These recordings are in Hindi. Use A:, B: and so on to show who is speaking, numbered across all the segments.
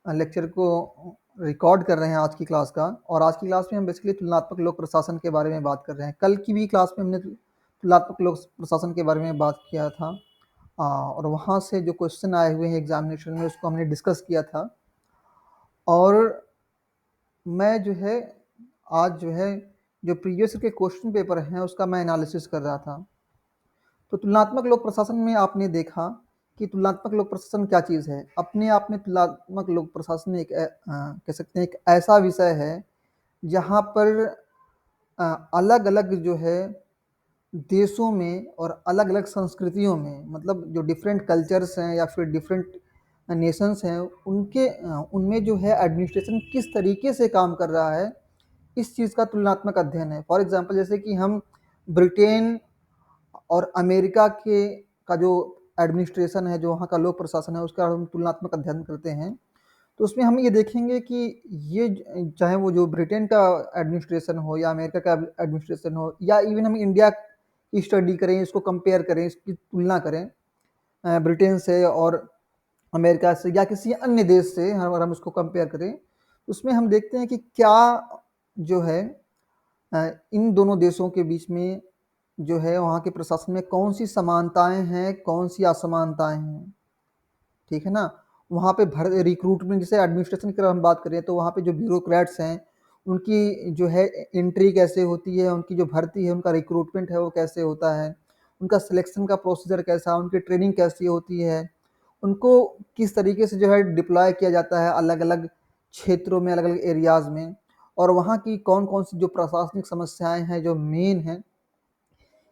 A: लेक्चर को रिकॉर्ड कर रहे हैं आज की क्लास का। और आज की क्लास में हम बेसिकली तुलनात्मक लोक प्रशासन के बारे में बात कर रहे हैं। कल की भी क्लास में हमने तुलनात्मक लोक प्रशासन के बारे में बात किया था। और वहाँ से जो क्वेश्चन आए हुए हैं एग्जामिनेशन में उसको हमने डिस्कस किया था। और मैं जो है आज जो है जो प्रीवियस के क्वेश्चन पेपर हैं उसका मैं एनालिसिस कर रहा था। तो तुलनात्मक लोक प्रशासन में आपने देखा कि तुलनात्मक लोक प्रशासन क्या चीज़ है। अपने आप में तुलनात्मक लोक प्रशासन एक कह सकते हैं एक ऐसा विषय है जहाँ पर अलग अलग जो है देशों में और अलग अलग संस्कृतियों में, मतलब जो डिफरेंट कल्चर्स हैं या फिर डिफरेंट नेशंस हैं, उनमें जो है एडमिनिस्ट्रेशन किस तरीके से काम कर रहा है, इस चीज़ का तुलनात्मक अध्ययन है। फॉर एग्जांपल जैसे कि हम ब्रिटेन और अमेरिका के का जो एडमिनिस्ट्रेशन है, जो वहाँ का लोक प्रशासन है, उसका हम तुलनात्मक अध्ययन करते हैं। तो उसमें हम ये देखेंगे कि ये चाहे वो जो ब्रिटेन का एडमिनिस्ट्रेशन हो या अमेरिका का एडमिनिस्ट्रेशन हो या इवन हम इंडिया की स्टडी करें, इसको कंपेयर करें, इसकी तुलना करें ब्रिटेन से और अमेरिका से या किसी अन्य देश से, अगर हम उसको कंपेयर करें, उसमें हम देखते हैं कि क्या जो है इन दोनों देशों के बीच में जो है वहाँ के प्रशासन में कौन सी समानताएं हैं, कौन सी असमानताएं हैं। ठीक है ना। वहाँ पे रिक्रूटमेंट, जैसे एडमिनिस्ट्रेशन की अगर हम बात करें तो वहाँ पे जो ब्यूरोक्रेट्स हैं उनकी जो है एंट्री कैसे होती है, उनकी जो भर्ती है, उनका रिक्रूटमेंट है वो कैसे होता है, उनका सिलेक्शन का प्रोसीजर कैसा, उनकी ट्रेनिंग कैसी होती है, उनको किस तरीके से जो है डिप्लॉय किया जाता है अलग अलग क्षेत्रों में, अलग अलग एरियाज़ में, और वहाँ की कौन कौन सी जो प्रशासनिक समस्याएं हैं जो मेन हैं,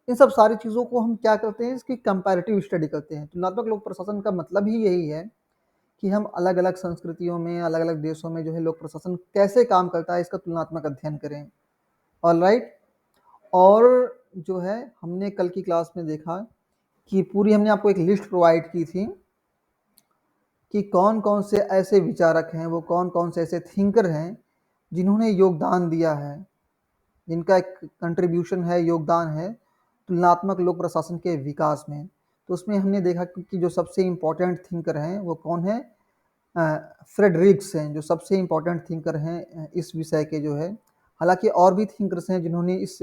A: इन सब सारी चीज़ों को हम क्या करते हैं, इसकी कंपैरेटिव स्टडी करते हैं। तुलनात्मक लोक प्रशासन का मतलब ही यही है कि हम अलग अलग संस्कृतियों में, अलग अलग देशों में जो है लोक प्रशासन कैसे काम करता है, इसका तुलनात्मक अध्ययन करें। ऑलराइट। और जो है हमने कल की क्लास में देखा कि पूरी हमने आपको एक लिस्ट प्रोवाइड की थी कि कौन कौन से ऐसे विचारक हैं, वो कौन कौन से ऐसे थिंकर हैं जिन्होंने योगदान दिया है, जिनका एक कंट्रीब्यूशन है, योगदान है तुलनात्मक लोक प्रशासन के विकास में। तो उसमें हमने देखा कि जो सबसे इम्पोर्टेंट थिंकर हैं वो कौन है, फ्रेडरिक्स हैं, जो सबसे इम्पोर्टेंट थिंकर हैं इस विषय के जो है। हालांकि और भी थिंकर्स हैं जिन्होंने इस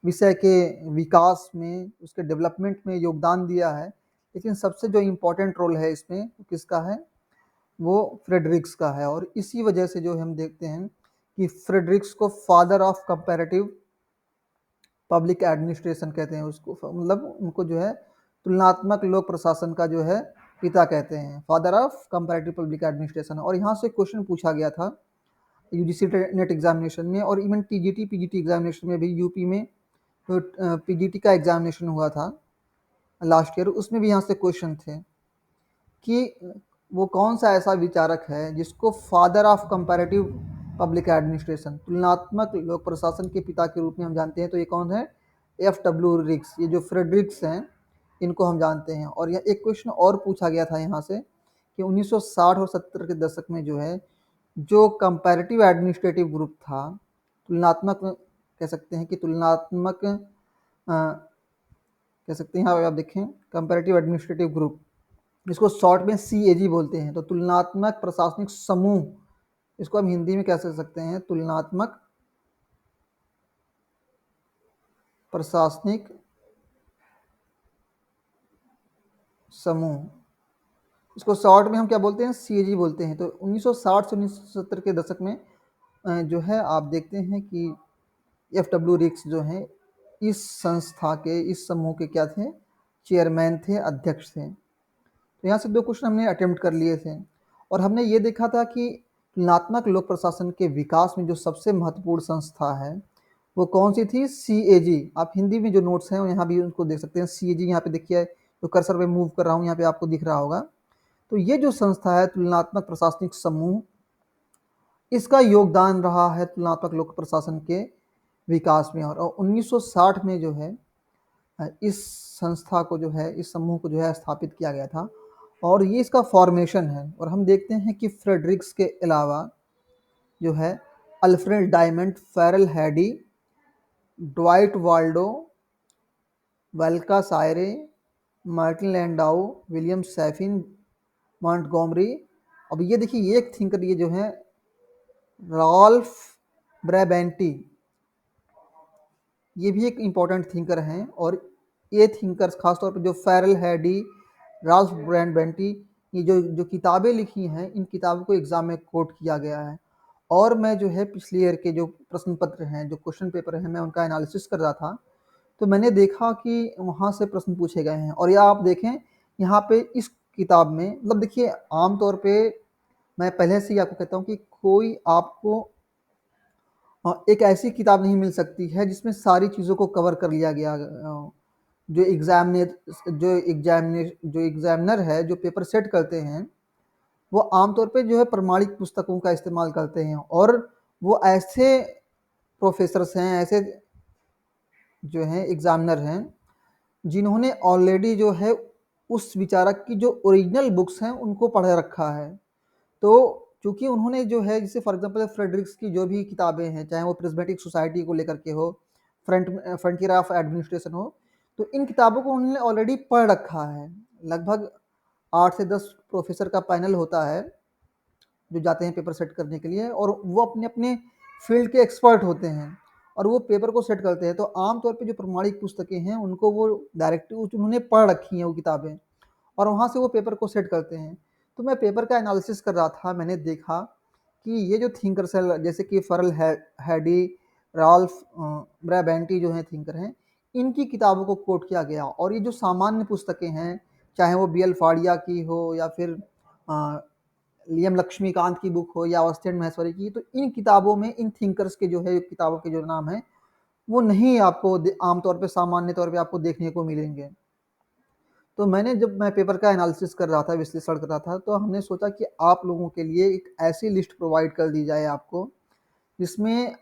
A: विषय के विकास में, उसके डेवलपमेंट में योगदान दिया है, लेकिन सबसे जो इम्पोर्टेंट रोल है इसमें वो किसका है, वो फ्रेडरिक्स का है। और इसी वजह से जो हम देखते हैं कि फ्रेडरिक्स को father of comparative public administration कहते हैं उसको, मतलब उनको जो है तुलनात्मक लोक प्रशासन का जो है पिता कहते हैं, father of comparative public administration. और यहाँ से क्वेश्चन पूछा गया था यूजीसी नेट एग्जामिनेशन में, और इवन टीजीटी पीजीटी एग्जामिनेशन में भी, यूपी में तो पीजीटी का एग्जामिनेशन हुआ था लास्ट ईयर, उसमें भी यहाँ से क्वेश्चन थे कि वो कौन सा ऐसा विचारक है जिसको father of comparative public administration, तुलनात्मक लोक प्रशासन के पिता के रूप में हम जानते हैं। तो ये कौन है, एफ.डब्ल्यू. रिक्स, ये जो फ्रेडरिक्स हैं इनको हम जानते हैं। और यह एक क्वेश्चन और पूछा गया था यहाँ से कि 1960 और 70 के दशक में जो है जो कंपैरेटिव एडमिनिस्ट्रेटिव ग्रुप था, तुलनात्मक कह सकते हैं कि तुलनात्मक कह सकते हैं, यहाँ आप देखें कंपैरेटिव एडमिनिस्ट्रेटिव ग्रुप, इसको शॉर्ट में CAG बोलते हैं। तो तुलनात्मक प्रशासनिक समूह, इसको हम हिंदी में कैसे कह सकते हैं, तुलनात्मक प्रशासनिक समूह, इसको शॉर्ट में हम क्या बोलते हैं, CAG बोलते हैं। तो 1960 से 1970 के दशक में जो है आप देखते हैं कि F.W. रिक्स जो हैं इस संस्था के, इस समूह के क्या थे, चेयरमैन थे, अध्यक्ष थे। तो यहाँ से दो क्वेश्चन हमने अटेम्प्ट कर लिए थे। और हमने ये देखा था कि तुलनात्मक लोक प्रशासन के विकास में जो सबसे महत्वपूर्ण संस्था है वो कौन सी थी, CAG। आप हिंदी में जो नोट्स हैं यहाँ भी उनको देख सकते हैं, CAG यहाँ पे देखिए, जो कर्सर पे मूव कर रहा हूँ यहाँ पे आपको दिख रहा होगा। तो ये जो संस्था है तुलनात्मक प्रशासनिक समूह, इसका योगदान रहा है तुलनात्मक लोक प्रशासन के विकास में। और 1960 में जो है इस संस्था को जो है, इस समूह को जो है स्थापित किया गया था, और ये इसका फॉर्मेशन है। और हम देखते हैं कि फ्रेडरिक्स के अलावा जो है Alfred Diamant, Ferrel Heady, Dwight Waldo, Wallace Sayre, Martin Landau, William Siffin, Montgomery, अब ये देखिए, ये एक थिंकर ये जो है रॉल्फ ब्रैबेंटी, ये भी एक इम्पॉर्टेंट थिंकर हैं। और ये थिंकर्स खासतौर पर जो फेरल हैडी, राल्फ ब्रैबेंटी, ये जो जो किताबें लिखी हैं, इन किताबों को एग्जाम में कोट किया गया है। और मैं जो है पिछले ईयर के जो प्रश्न पत्र हैं, जो क्वेश्चन पेपर हैं, मैं उनका एनालिसिस कर रहा था। तो मैंने देखा कि वहाँ से प्रश्न पूछे गए हैं। और यह आप देखें, यहाँ पे इस किताब में मतलब देखिए, आमतौर पे मैं पहले से ही आपको कहता हूँ कि कोई आपको एक ऐसी किताब नहीं मिल सकती है जिसमें सारी चीज़ों को कवर कर लिया गया। जो एग्जामिनर है, जो पेपर सेट करते हैं, वो आमतौर पे जो है प्रमाणिक पुस्तकों का इस्तेमाल करते हैं। और वो ऐसे प्रोफेसर्स हैं, ऐसे जो हैं एग्जामिनर हैं, जिन्होंने ऑलरेडी जो है उस विचारक की जो ओरिजिनल बुक्स हैं उनको पढ़ रखा है। तो चूंकि उन्होंने जो है, जैसे फॉर एग्जांपल फ्रेडरिक्स की जो भी किताबें हैं, चाहे वो प्रिज्मेटिक सोसाइटी को लेकर के हो, फ्रंटियर ऑफ एडमिनिस्ट्रेशन हो, तो इन किताबों को उन्होंने ऑलरेडी पढ़ रखा है। लगभग 8 से 10 प्रोफेसर का पैनल होता है जो जाते हैं पेपर सेट करने के लिए, और वो अपने अपने फील्ड के एक्सपर्ट होते हैं और वो पेपर को सेट करते हैं। तो आमतौर पे जो प्रमाणिक पुस्तकें हैं उनको वो डायरेक्टली उन्होंने पढ़ रखी हैं वो किताबें, और वहाँ से वो पेपर को सेट करते हैं। तो मैं पेपर का एनालिसिस कर रहा था, मैंने देखा कि ये जो थिंकर्स है, जैसे कि फरल हैडी, राल्फ ब्रैबेंटी जो हैं थिंकर हैं, इनकी किताबों को कोट किया गया। और ये जो सामान्य पुस्तकें हैं, चाहे वो बी एल फाड़िया की हो या फिर लियम लक्ष्मीकांत की बुक हो या अवस्थियन महेश्वरी की, तो इन किताबों में इन थिंकर्स के जो है किताबों के जो नाम है वो नहीं आपको आमतौर पे सामान्य तौर पे आपको देखने को मिलेंगे। तो जब मैं पेपर का एनालिसिस कर रहा था, विश्लेषण कर रहा था, तो हमने सोचा कि आप लोगों के लिए एक ऐसी लिस्ट प्रोवाइड कर दी जाए आपको, जिसमें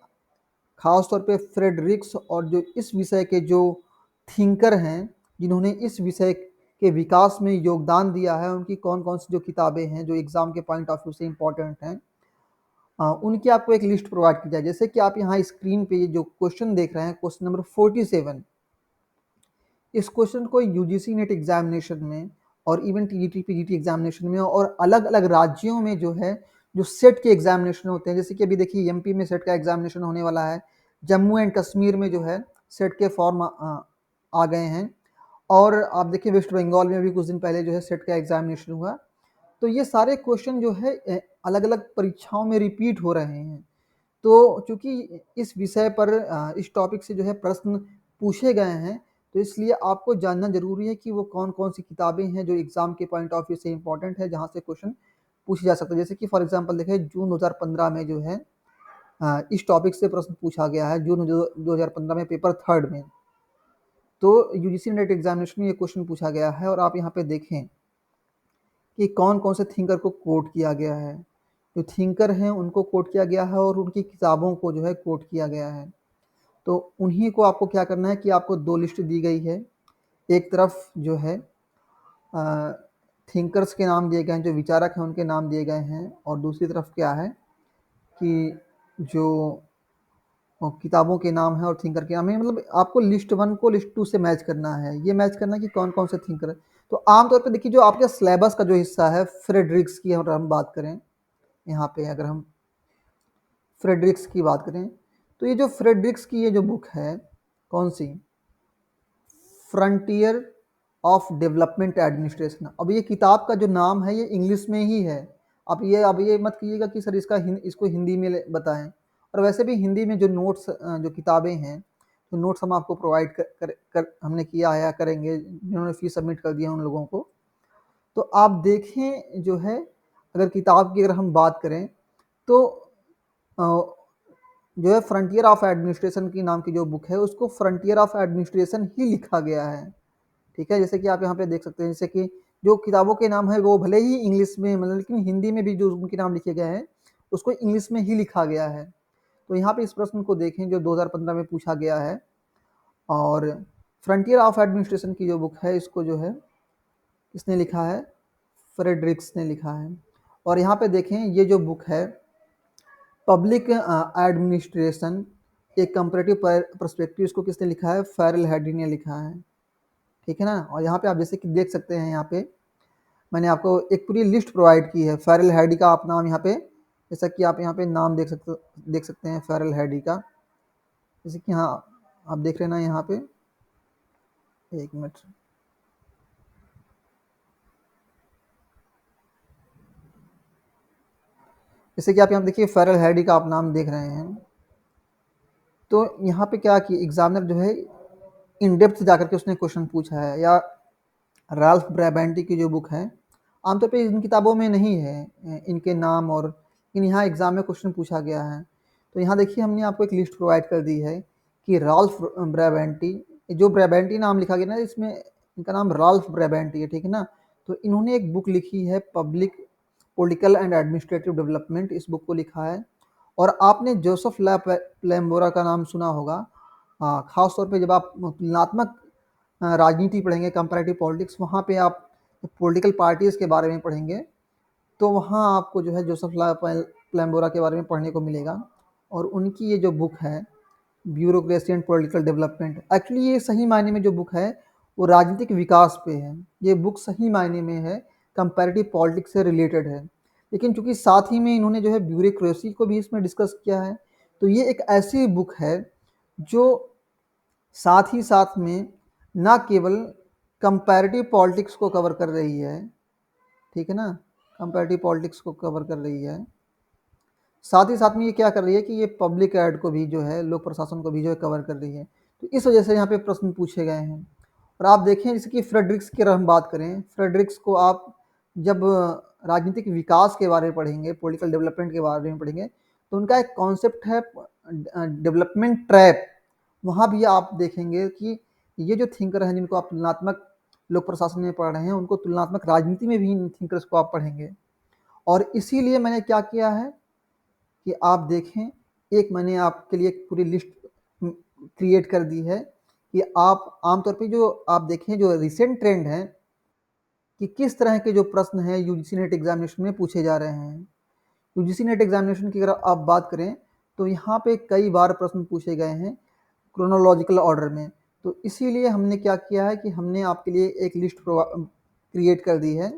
A: खास तौर पे फ्रेडरिक्स और जो इस विषय के जो थिंकर हैं, जिन्होंने इस विषय के विकास में योगदान दिया है, उनकी कौन कौन सी जो किताबें हैं जो एग्जाम के पॉइंट ऑफ व्यू से इम्पोर्टेंट हैं, उनकी आपको एक लिस्ट प्रोवाइड की जाए। जैसे कि आप यहाँ स्क्रीन पे जो क्वेश्चन देख रहे हैं, क्वेश्चन नंबर 47, इस क्वेश्चन को यूजीसी नेट एग्जामिनेशन में और इवन टीजीटी पीजीटी एग्जामिनेशन में और अलग अलग राज्यों में जो है, जो सेट के एग्जामिनेशन होते हैं, जैसे कि अभी देखिए एमपी में सेट का एग्जामिनेशन होने वाला है, जम्मू एंड कश्मीर में जो है सेट के फॉर्म आ गए हैं, और आप देखिए वेस्ट बंगाल में भी कुछ दिन पहले जो है सेट का एग्जामिनेशन हुआ। तो ये सारे क्वेश्चन जो है अलग अलग परीक्षाओं में रिपीट हो रहे हैं। तो चूंकि इस विषय पर इस टॉपिक से जो है प्रश्न पूछे गए हैं, तो इसलिए आपको जानना जरूरी है कि वो कौन कौन सी किताबें हैं जो एग्जाम के पॉइंट ऑफ व्यू से इंपॉर्टेंट है, जहाँ से क्वेश्चन पूछे जा सकते हैं। जैसे कि फॉर एग्जांपल देखें, जून 2015 में जो है इस टॉपिक से प्रश्न पूछा गया है, जून 2015 में पेपर थर्ड में। तो यूजीसी नेट एग्जामिनेशन में ये क्वेश्चन पूछा गया है, और आप यहाँ पे देखें कि कौन कौन से थिंकर को कोट किया गया है। जो थिंकर हैं उनको कोट किया गया है और उनकी किताबों को जो है कोट किया गया है। तो उन्हीं को आपको क्या करना है कि आपको दो लिस्ट दी गई है। एक तरफ जो है थिंकर्स के नाम दिए गए हैं, जो विचारक हैं उनके नाम दिए गए हैं, और दूसरी तरफ क्या है कि जो किताबों के नाम है और थिंकर के नाम है। मतलब आपको लिस्ट 1 को लिस्ट 2 से मैच करना है, ये मैच करना है कि कौन कौन से थिंकर है। तो आमतौर पे देखिए, जो आपके सिलेबस का जो हिस्सा है, फ्रेडरिक्स की अगर हम बात करें, यहाँ पे अगर हम फ्रेडरिक्स की बात करें, तो ये जो फ्रेडरिक्स की ये जो बुक है, कौन सी, फ्रंटियर ऑफ डेवलपमेंट एडमिनिस्ट्रेशन। अब ये किताब का जो नाम है ये इंग्लिश में ही है। अब ये मत कीजिएगा कि सर इसको हिंदी में बताएं। और वैसे भी हिंदी में जो नोट्स, जो किताबें हैं, जो नोट्स हम आपको प्रोवाइड हमने किया है या करेंगे, जिन्होंने फीस सबमिट कर दिया उन लोगों को। तो आप देखें जो है, अगर किताब की अगर हम बात करें, तो जो है फ्रंटियर ऑफ एडमिनिस्ट्रेशन की नाम की जो बुक है, उसको फ्रंटियर ऑफ एडमिनिस्ट्रेशन ही लिखा गया है। ठीक है, जैसे कि आप यहाँ पे देख सकते हैं, जैसे कि जो किताबों के नाम है वो भले ही इंग्लिश में, मतलब लेकिन हिंदी में भी जो उनके नाम लिखे गए हैं उसको इंग्लिश में ही लिखा गया है। तो यहाँ पे इस प्रश्न को देखें जो 2015 में पूछा गया है, और फ्रंटियर ऑफ एडमिनिस्ट्रेशन की जो बुक है, इसको जो है किसने लिखा है, फ्रेडरिक्स ने लिखा है। और यहाँ पे देखें, ये जो बुक है पब्लिक एडमिनिस्ट्रेशन एक कंपैरेटिव पर्सपेक्टिव, इसको किसने लिखा है, फेरल हैडी ने लिखा है। ठीक है ना। और यहाँ पे आप जैसे कि देख सकते हैं, यहाँ पे मैंने आपको एक पूरी लिस्ट प्रोवाइड की है। फेरल हैडी का आप नाम यहाँ पे, जैसा कि आप यहाँ पे नाम देख सकते हैं फेरल हैडी का, जैसे कि हाँ आप देख रहे हैं ना यहाँ पे, एक मिनट। जैसे कि आप यहाँ देखिए फेरल हैडी का आप नाम देख रहे हैं, तो यहाँ पे क्या कि एग्जामिनर जो है इन डेप्थ जाकर के उसने क्वेश्चन पूछा है, या राल्फ ब्रैबेंटी की जो बुक है, आमतौर पे इन किताबों में नहीं है इनके नाम, और इन यहाँ एग्जाम में क्वेश्चन पूछा गया है। तो यहाँ देखिए हमने आपको एक लिस्ट प्रोवाइड कर दी है कि राल्फ ब्रैबेंटी, जो ब्रैबेंटी नाम लिखा गया ना इसमें, इनका नाम राल्फ ब्रैबेंटी है, ठीक है ना। तो इन्होंने एक बुक लिखी है public political and administrative development, इस बुक को लिखा है। और आपने जोसेफ ला प्लेम्बोरा का नाम सुना होगा, खास तौर पे जब आप तुलनात्मक राजनीति पढ़ेंगे, कंपैरेटिव पॉलिटिक्स, वहाँ पे आप पॉलिटिकल पार्टीज़ के बारे में पढ़ेंगे, तो वहाँ आपको जो है जोसेफ ला प्लेम्बोरा के बारे में पढ़ने को मिलेगा। और उनकी ये जो बुक है bureaucracy and political development, actually ये सही मायने में जो बुक है वो राजनीतिक विकास पे है। ये बुक सही मायने में है कंपैरेटिव पॉलिटिक्स से रिलेटेड है, लेकिन चूंकि साथ ही में इन्होंने जो है ब्यूरोक्रेसी को भी इसमें डिस्कस किया है, तो ये एक ऐसी बुक है जो साथ ही साथ में ना केवल कंपैरेटिव पॉलिटिक्स को कवर कर रही है, ठीक है ना, कंपैरेटिव पॉलिटिक्स को कवर कर रही है, साथ ही साथ में ये क्या कर रही है कि ये पब्लिक एड को भी जो है, लोक प्रशासन को भी जो है कवर कर रही है। तो इस वजह से यहाँ पे प्रश्न पूछे गए हैं। और आप देखें जैसे कि फ्रेडरिक्स की अगर हम बात करें, फ्रेडरिक्स को आप जब राजनीतिक विकास के बारे में पढ़ेंगे, पॉलिटिकल डेवलपमेंट के बारे में पढ़ेंगे, तो उनका एक कॉन्सेप्ट है डेवलपमेंट ट्रैप। वहाँ भी आप देखेंगे कि ये जो थिंकर हैं जिनको आप तुलनात्मक लोक प्रशासन में पढ़ रहे हैं, उनको तुलनात्मक राजनीति में भी इन थिंकर्स को आप पढ़ेंगे। और इसीलिए मैंने क्या किया है कि आप देखें, एक मैंने आपके लिए एक पूरी लिस्ट क्रिएट कर दी है कि आप आमतौर पे जो आप देखें जो रिसेंट ट्रेंड है कि किस तरह के जो प्रश्न हैं यूजीसी नेट एग्जामिनेशन में पूछे जा रहे हैं। यूजीसी नेट एग्जामिनेशन की अगर आप बात करें, तो यहाँ पे कई बार प्रश्न पूछे गए हैं क्रोनोलॉजिकल ऑर्डर में। तो इसीलिए हमने क्या किया है कि हमने आपके लिए एक लिस्ट क्रिएट कर दी है।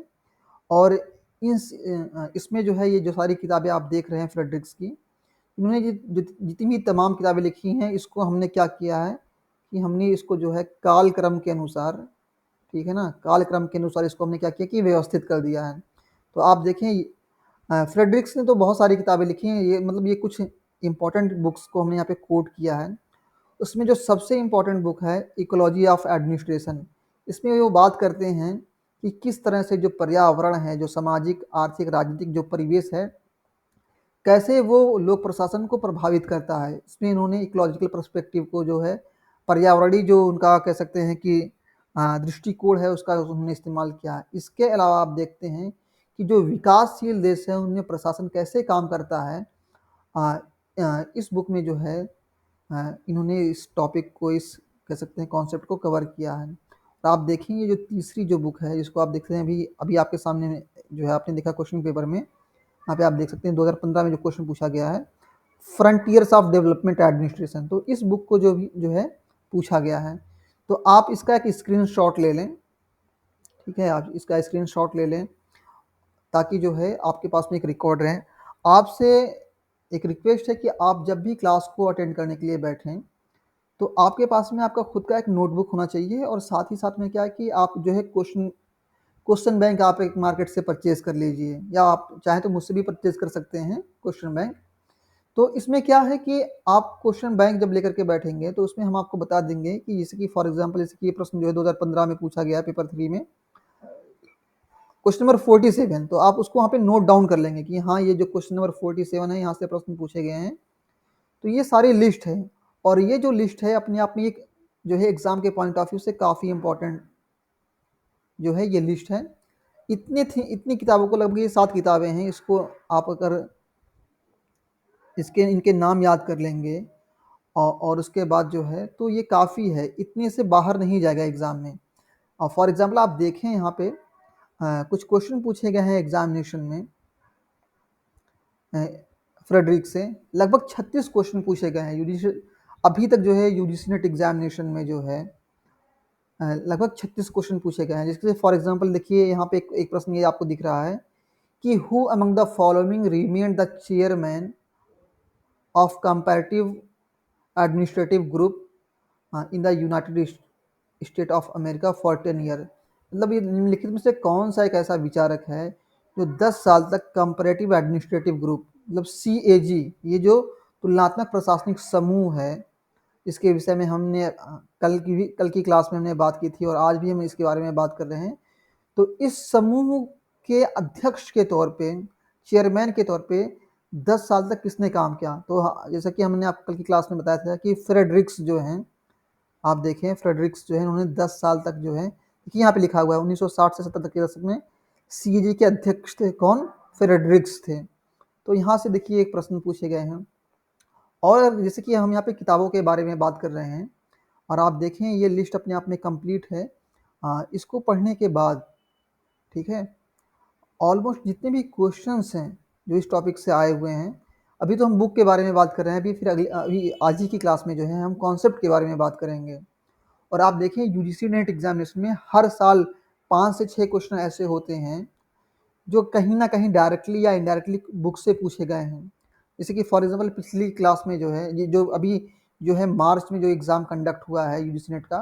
A: और इसमें जो है ये जो सारी किताबें आप देख रहे हैं फ्रेडरिक्स की, इन्होंने जितनी भी तमाम किताबें लिखी हैं, इसको हमने क्या किया है कि हमने इसको जो है कालक्रम के अनुसार, ठीक है ना, कालक्रम के अनुसार इसको हमने क्या किया कि व्यवस्थित कर दिया है। तो आप देखें फ्रेडरिक्स ने तो बहुत सारी किताबें लिखी हैं, ये मतलब ये कुछ इंपॉर्टेंट बुक्स को हमने यहाँ पे कोट किया है। उसमें जो सबसे इम्पोर्टेंट बुक है इकोलॉजी ऑफ एडमिनिस्ट्रेशन, इसमें वो बात करते हैं कि किस तरह से जो पर्यावरण है, जो सामाजिक आर्थिक राजनीतिक जो परिवेश है, कैसे वो लोक प्रशासन को प्रभावित करता है। इसमें इन्होंने इकोलॉजिकल पर्सपेक्टिव को जो है, पर्यावरणीय जो उनका कह सकते हैं कि दृष्टिकोण है, उसका उन्होंने इस्तेमाल किया है। इसके अलावा आप देखते हैं कि जो विकासशील देश है उनमें प्रशासन कैसे काम करता है, इस बुक में जो है इन्होंने इस टॉपिक को, इस कह सकते हैं कॉन्सेप्ट को कवर किया है। और आप देखेंगे जो तीसरी जो बुक है जिसको आप देख रहे हैं अभी अभी आपके सामने में जो है, आपने देखा क्वेश्चन पेपर में, यहाँ पे आप देख सकते हैं 2015 में जो क्वेश्चन पूछा गया है, फ्रंटियर्स ऑफ डेवलपमेंट एडमिनिस्ट्रेशन। तो इस बुक को जो है पूछा गया है। तो आप इसका एक स्क्रीनशॉट ले लें, ठीक है, आप इसका स्क्रीनशॉट ले लें ताकि जो है आपके पास में एक रिकॉर्ड रहे। आपसे एक रिक्वेस्ट है कि आप जब भी क्लास को अटेंड करने के लिए बैठें, तो आपके पास में आपका खुद का एक नोटबुक होना चाहिए, और साथ ही साथ में क्या है कि आप जो है क्वेश्चन बैंक आप एक मार्केट से परचेज कर लीजिए, या आप चाहें तो मुझसे भी परचेज कर सकते हैं क्वेश्चन बैंक। तो इसमें क्या है कि आप क्वेश्चन बैंक जब लेकर के बैठेंगे, तो उसमें हम आपको बता देंगे कि जैसे कि फॉर एग्जांपल, जैसे कि ये प्रश्न जो है 2015 में पूछा गया है पेपर 3 में, क्वेश्चन नंबर 47, तो आप उसको वहाँ पे नोट डाउन कर लेंगे कि हाँ ये जो क्वेश्चन नंबर 47 है, यहाँ से प्रश्न पूछे गए हैं। तो ये सारी लिस्ट है, और ये जो लिस्ट है अपने आप में एक जो है एग्जाम के पॉइंट ऑफ व्यू से काफ़ी इंपॉर्टेंट जो है ये लिस्ट है। इतनी किताबों को, लगभग ये 7 किताबें हैं, इसको आप अगर इसके इनके नाम याद कर लेंगे और उसके बाद जो है, तो ये काफ़ी है, इतने से बाहर नहीं जाएगा एग्ज़ाम में। और फॉर एग्जांपल आप देखें यहाँ पे कुछ क्वेश्चन पूछे गए हैं एग्जामिनेशन में फ्रेडरिक से, लगभग 36 क्वेश्चन पूछे गए हैं यूजीसी अभी तक जो है, यूजीसी नेट एग्जामिनेशन में जो है लगभग 36 क्वेश्चन पूछे गए हैं, जिसके फॉर एग्जांपल देखिए यहाँ पे एक प्रश्न ये आपको दिख रहा है कि who among the following remain the chairman of comparative administrative group in the United state of America for 10 year. मतलब ये निम्नलिखित में से कौन सा एक ऐसा विचारक है जो 10 साल तक कंपैरेटिव एडमिनिस्ट्रेटिव ग्रुप मतलब CAG, ये जो तुलनात्मक प्रशासनिक समूह है, इसके विषय में हमने कल की क्लास में हमने बात की थी और आज भी हम इसके बारे में बात कर रहे हैं। तो इस समूह के अध्यक्ष के तौर पे, चेयरमैन के तौर पे 10 साल तक किसने काम किया? तो जैसा कि हमने आपको कल की क्लास में बताया था कि फ्रेडरिक्स जो हैं, आप देखें फ्रेडरिक्स जो है उन्होंने 10 साल तक जो है, देखिए यहाँ पे लिखा हुआ है 1960 से 70 तक के दशक में CAG के अध्यक्ष थे कौन? फ्रेडरिक्स थे। तो यहाँ से देखिए एक प्रश्न पूछे गए हैं। और जैसे कि हम यहाँ पे किताबों के बारे में बात कर रहे हैं और आप देखें ये लिस्ट अपने आप में कंप्लीट है। इसको पढ़ने के बाद, ठीक है, ऑलमोस्ट जितने भी क्वेश्चंस हैं जो इस टॉपिक से आए हुए हैं, अभी तो हम बुक के बारे में बात कर रहे हैं, अभी आज ही की क्लास में जो है हम कॉन्सेप्ट के बारे में बात करेंगे। और आप देखें यूजीसी नेट एग्जामिनेशन में हर साल 5 से 6 क्वेश्चन ऐसे होते हैं जो कहीं ना कहीं डायरेक्टली या इनडायरेक्टली बुक से पूछे गए हैं। जैसे कि फॉर एग्जांपल पिछली क्लास में जो है, ये जो अभी जो है मार्च में जो एग्ज़ाम कंडक्ट हुआ है यूजीसी नेट का,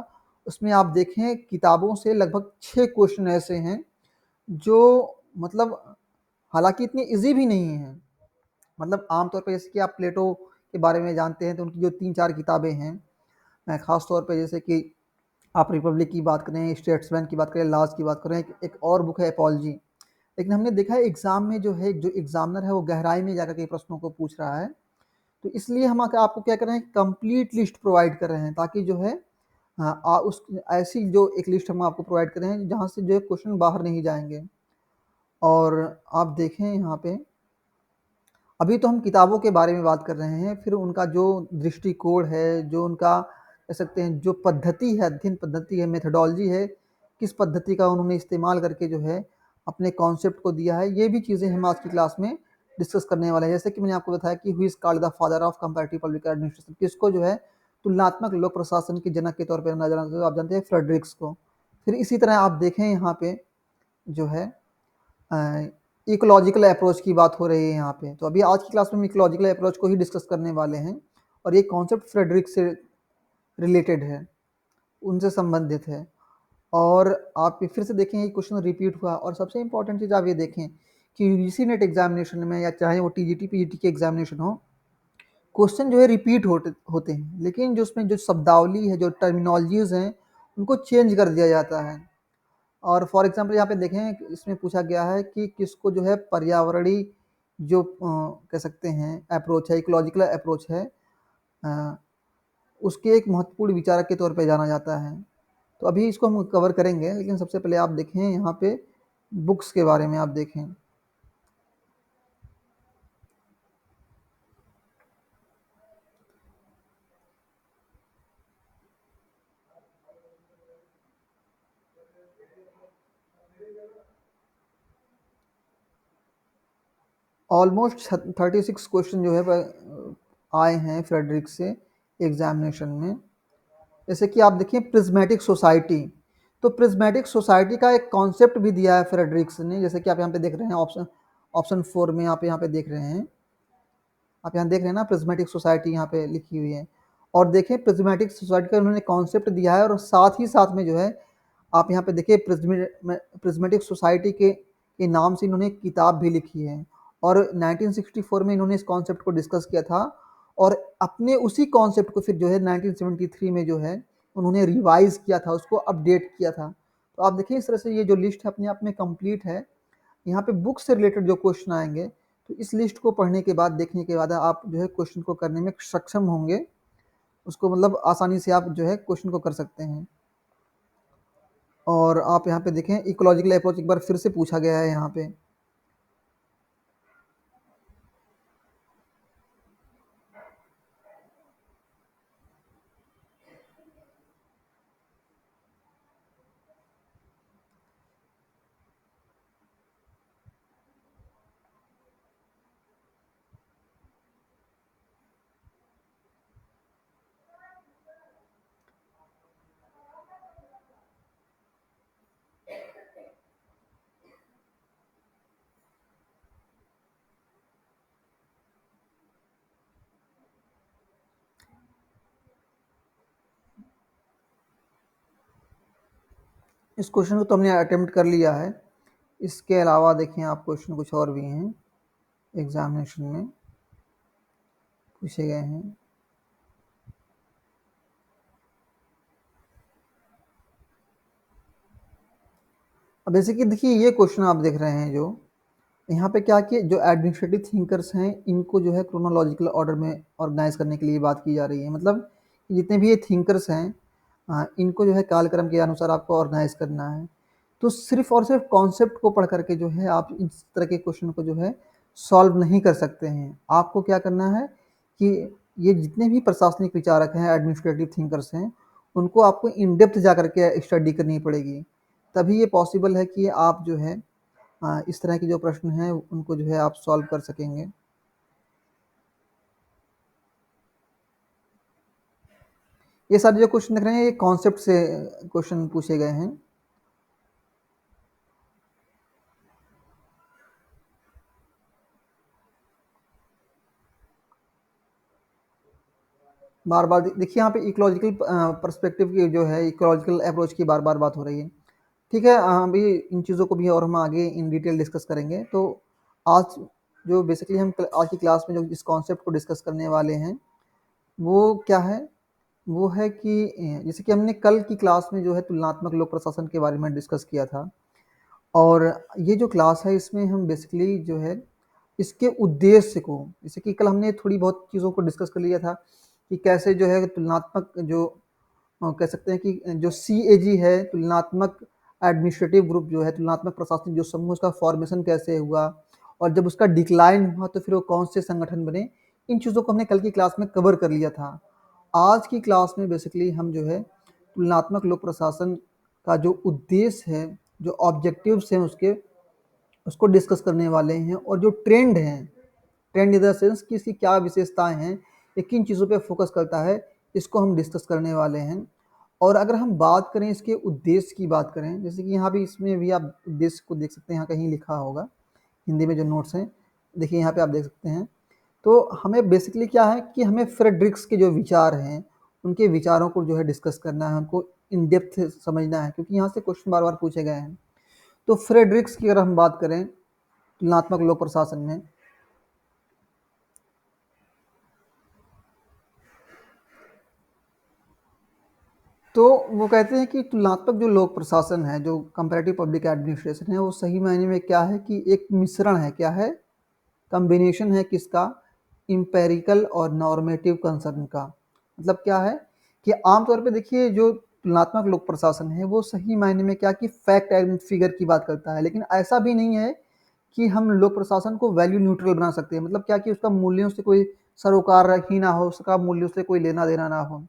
A: उसमें आप देखें किताबों से लगभग 6 क्वेश्चन ऐसे हैं जो मतलब हालांकि इतनी इजी भी नहीं है। मतलब आमतौर पर जैसे कि आप प्लेटो के बारे में जानते हैं तो उनकी जो 3-4 किताबें हैं, खास तौर पे जैसे कि आप रिपब्लिक की बात करें, स्टेट्समैन की बात करें, लॉज की बात करें, एक और बुक है एपॉलजी। लेकिन हमने देखा है एग्जाम में जो है, जो एग्जामिनर है वो गहराई में जाकर के प्रश्नों को पूछ रहा है। तो इसलिए हम आपको क्या कर रहे हैं, कंप्लीट लिस्ट प्रोवाइड कर रहे हैं ताकि जो है उस ऐसी जो एक लिस्ट हम आपको प्रोवाइड कर रहे हैं जहाँ से जो है क्वेश्चन बाहर नहीं जाएंगे। और आप देखें यहाँ पे अभी तो हम किताबों के बारे में बात कर रहे हैं, फिर उनका जो दृष्टिकोण है, जो उनका कह सकते हैं जो पद्धति है, अध्ययन पद्धति है, मेथडोलॉजी है, किस पद्धति का उन्होंने इस्तेमाल करके जो है अपने कॉन्सेप्ट को दिया है, ये भी चीज़ें हम आज की क्लास में डिस्कस करने वाले हैं। जैसे कि मैंने आपको बताया कि who is called the father of comparative public administration, किसको जो है तुलनात्मक लोक प्रशासन के जनक के तौर पर जाना जाता है, आप जानते हैं फ्रेडरिक्स को। फिर इसी तरह आप देखें यहाँ पे जो है इकोलॉजिकल अप्रोच की बात हो रही है यहाँ पे। तो अभी आज की क्लास में हम इकोलॉजिकल अप्रोच को ही डिस्कस करने वाले हैं और ये कॉन्सेप्ट फ्रेडरिक से रिलेटेड है, उनसे संबंधित है। और आप फिर से देखें ये क्वेश्चन रिपीट हुआ। और सबसे इंपॉर्टेंट चीज़ आप ये देखें कि यूजीसी नेट एग्जामिनेशन में या चाहे वो टीजीटी पीजीटी के एग्जामिनेशन हो, क्वेश्चन जो है रिपीट होते हैं, लेकिन जो उसमें जो शब्दावली है, जो टर्मिनोलॉजीज हैं, उनको चेंज कर दिया जाता है। और फॉर एग्जांपल यहाँ पे देखें इसमें पूछा गया है कि किसको जो है पर्यावरणीय जो कह सकते हैं अप्रोच है, इकोलॉजिकल अप्रोच है, अ, उसके एक महत्वपूर्ण विचारक के तौर पे जाना जाता है। तो अभी इसको हम कवर करेंगे, लेकिन सबसे पहले आप देखें यहाँ पे बुक्स के बारे में आप देखें। ऑलमोस्ट 36 क्वेश्चन जो है आए हैं फ्रेडरिक से एग्जामिनेशन में। जैसे कि आप देखिए प्रिज्मेटिक सोसाइटी, तो प्रिज्मेटिक सोसाइटी का एक कॉन्सेप्ट भी दिया है फ्रेडरिक्स ने, जैसे कि आप यहाँ पे देख रहे हैं ऑप्शन ऑप्शन 4 में आप यहाँ पे देख रहे हैं, आप यहाँ देख रहे हैं ना प्रिज्मेटिक सोसाइटी यहाँ पे लिखी हुई है। और देखें प्रिज्मेटिक सोसाइटी का उन्होंने कॉन्सेप्ट दिया है और साथ ही साथ में जो है आप यहाँ पे देखिए प्रिज्मेटिक सोसाइटी के नाम से इन्होंने एक किताब भी लिखी है। और 1964 में इन्होंने इस कॉन्सेप्ट को डिस्कस किया था और अपने उसी कॉन्सेप्ट को फिर जो है 1973 में जो है उन्होंने रिवाइज किया था, उसको अपडेट किया था। तो आप देखिए इस तरह से ये जो लिस्ट है अपने आप में कंप्लीट है। यहाँ पे बुक से रिलेटेड जो क्वेश्चन आएंगे तो इस लिस्ट को पढ़ने के बाद, देखने के बाद आप जो है क्वेश्चन को करने में सक्षम होंगे, उसको मतलब आसानी से आप जो है क्वेश्चन को कर सकते हैं। और आप यहाँ पे देखें इकोलॉजिकल अप्रोच एक बार फिर से पूछा गया है यहाँ पे। इस क्वेश्चन को तो हमने अटेम्प्ट कर लिया है। इसके अलावा देखिए आप क्वेश्चन कुछ और भी हैं एग्जामिनेशन में पूछे गए हैं। अब जैसे कि देखिए ये क्वेश्चन आप देख रहे हैं जो यहाँ पे क्या कि जो एडमिनिस्ट्रेटिव थिंकर्स हैं इनको जो है क्रोनोलॉजिकल ऑर्डर में ऑर्गेनाइज करने के लिए बात की जा रही है। मतलब जितने भी ये थिंकर्स हैं इनको जो है कालक्रम के अनुसार आपको ऑर्गेनाइज करना है। तो सिर्फ और सिर्फ कॉन्सेप्ट को पढ़ करके जो है आप इस तरह के क्वेश्चन को जो है सॉल्व नहीं कर सकते हैं। आपको क्या करना है कि ये जितने भी प्रशासनिक विचारक हैं एडमिनिस्ट्रेटिव थिंकर्स हैं उनको आपको इन डेप्थ जा करके स्टडी करनी पड़ेगी। तभी ये पॉसिबल है कि आप जो है इस तरह के जो प्रश्न हैं उनको जो है आप सॉल्व कर सकेंगे। ये सारे जो क्वेश्चन देख रहे हैं ये कॉन्सेप्ट से क्वेश्चन पूछे गए हैं। बार बार देखिए यहाँ पे इकोलॉजिकल पर्सपेक्टिव की जो है इकोलॉजिकल अप्रोच की बार बार बात हो रही है। ठीक है, अभी इन चीज़ों को भी और हम आगे इन डिटेल डिस्कस करेंगे। तो आज जो बेसिकली हम आज की क्लास में जो इस कॉन्सेप्ट को डिस्कस करने वाले हैं वो क्या है, वो है कि जैसे कि हमने कल की क्लास में जो है तुलनात्मक लोक प्रशासन के बारे में डिस्कस किया था। और ये जो क्लास है इसमें हम बेसिकली जो है इसके उद्देश्य को, जैसे कि कल हमने थोड़ी बहुत चीज़ों को डिस्कस कर लिया था कि कैसे जो है तुलनात्मक जो कह सकते हैं कि जो CAG है तुलनात्मक एडमिनिस्ट्रेटिव ग्रुप जो है तुलनात्मक प्रशासनिक जो समूह उसका फॉर्मेशन कैसे हुआ और जब उसका डिक्लाइन हुआ तो फिर वो कौन से संगठन बने। इन चीज़ों को हमने कल की क्लास में कवर कर लिया था। आज की क्लास में बेसिकली हम जो है तुलनात्मक लोक प्रशासन का जो उद्देश्य है, जो ऑब्जेक्टिव्स हैं उसके, उसको डिस्कस करने वाले हैं। और जो ट्रेंड हैं, ट्रेंड इन द सेंस कि इसकी क्या विशेषताएं हैं, ये किन चीज़ों पे फोकस करता है, इसको हम डिस्कस करने वाले हैं। और अगर हम बात करें इसके उद्देश्य की बात करें, जैसे कि यहाँ भी इसमें भी आप उद्देश्य को देख सकते हैं, यहाँ कहीं लिखा होगा हिंदी में जो नोट्स हैं, देखिए यहाँ पे आप देख सकते हैं। तो हमें बेसिकली क्या है कि हमें फ्रेडरिक्स के जो विचार हैं उनके विचारों को जो है डिस्कस करना है, उनको इन डेप्थ समझना है, क्योंकि यहाँ से क्वेश्चन बार बार पूछे गए हैं। तो फ्रेडरिक्स की अगर हम बात करें तुलनात्मक लोक प्रशासन में, तो वो कहते हैं कि तुलनात्मक जो लोक प्रशासन है, जो कंपैरेटिव पब्लिक एडमिनिस्ट्रेशन है, वो सही मायने में क्या है कि एक मिश्रण है। क्या है? कॉम्बिनेशन है किसका? इंपेरिकल और नॉर्मेटिव कंसर्न का। मतलब क्या है कि आमतौर पे देखिए जो तुलनात्मक लोक प्रशासन है वो सही मायने में क्या कि फैक्ट एंड फिगर की बात करता है, लेकिन ऐसा भी नहीं है कि हम लोक प्रशासन को वैल्यू न्यूट्रल बना सकते हैं। मतलब क्या कि उसका मूल्यों से कोई सरोकार ही ना हो, उसका मूल्यों से कोई लेना देना ना हो।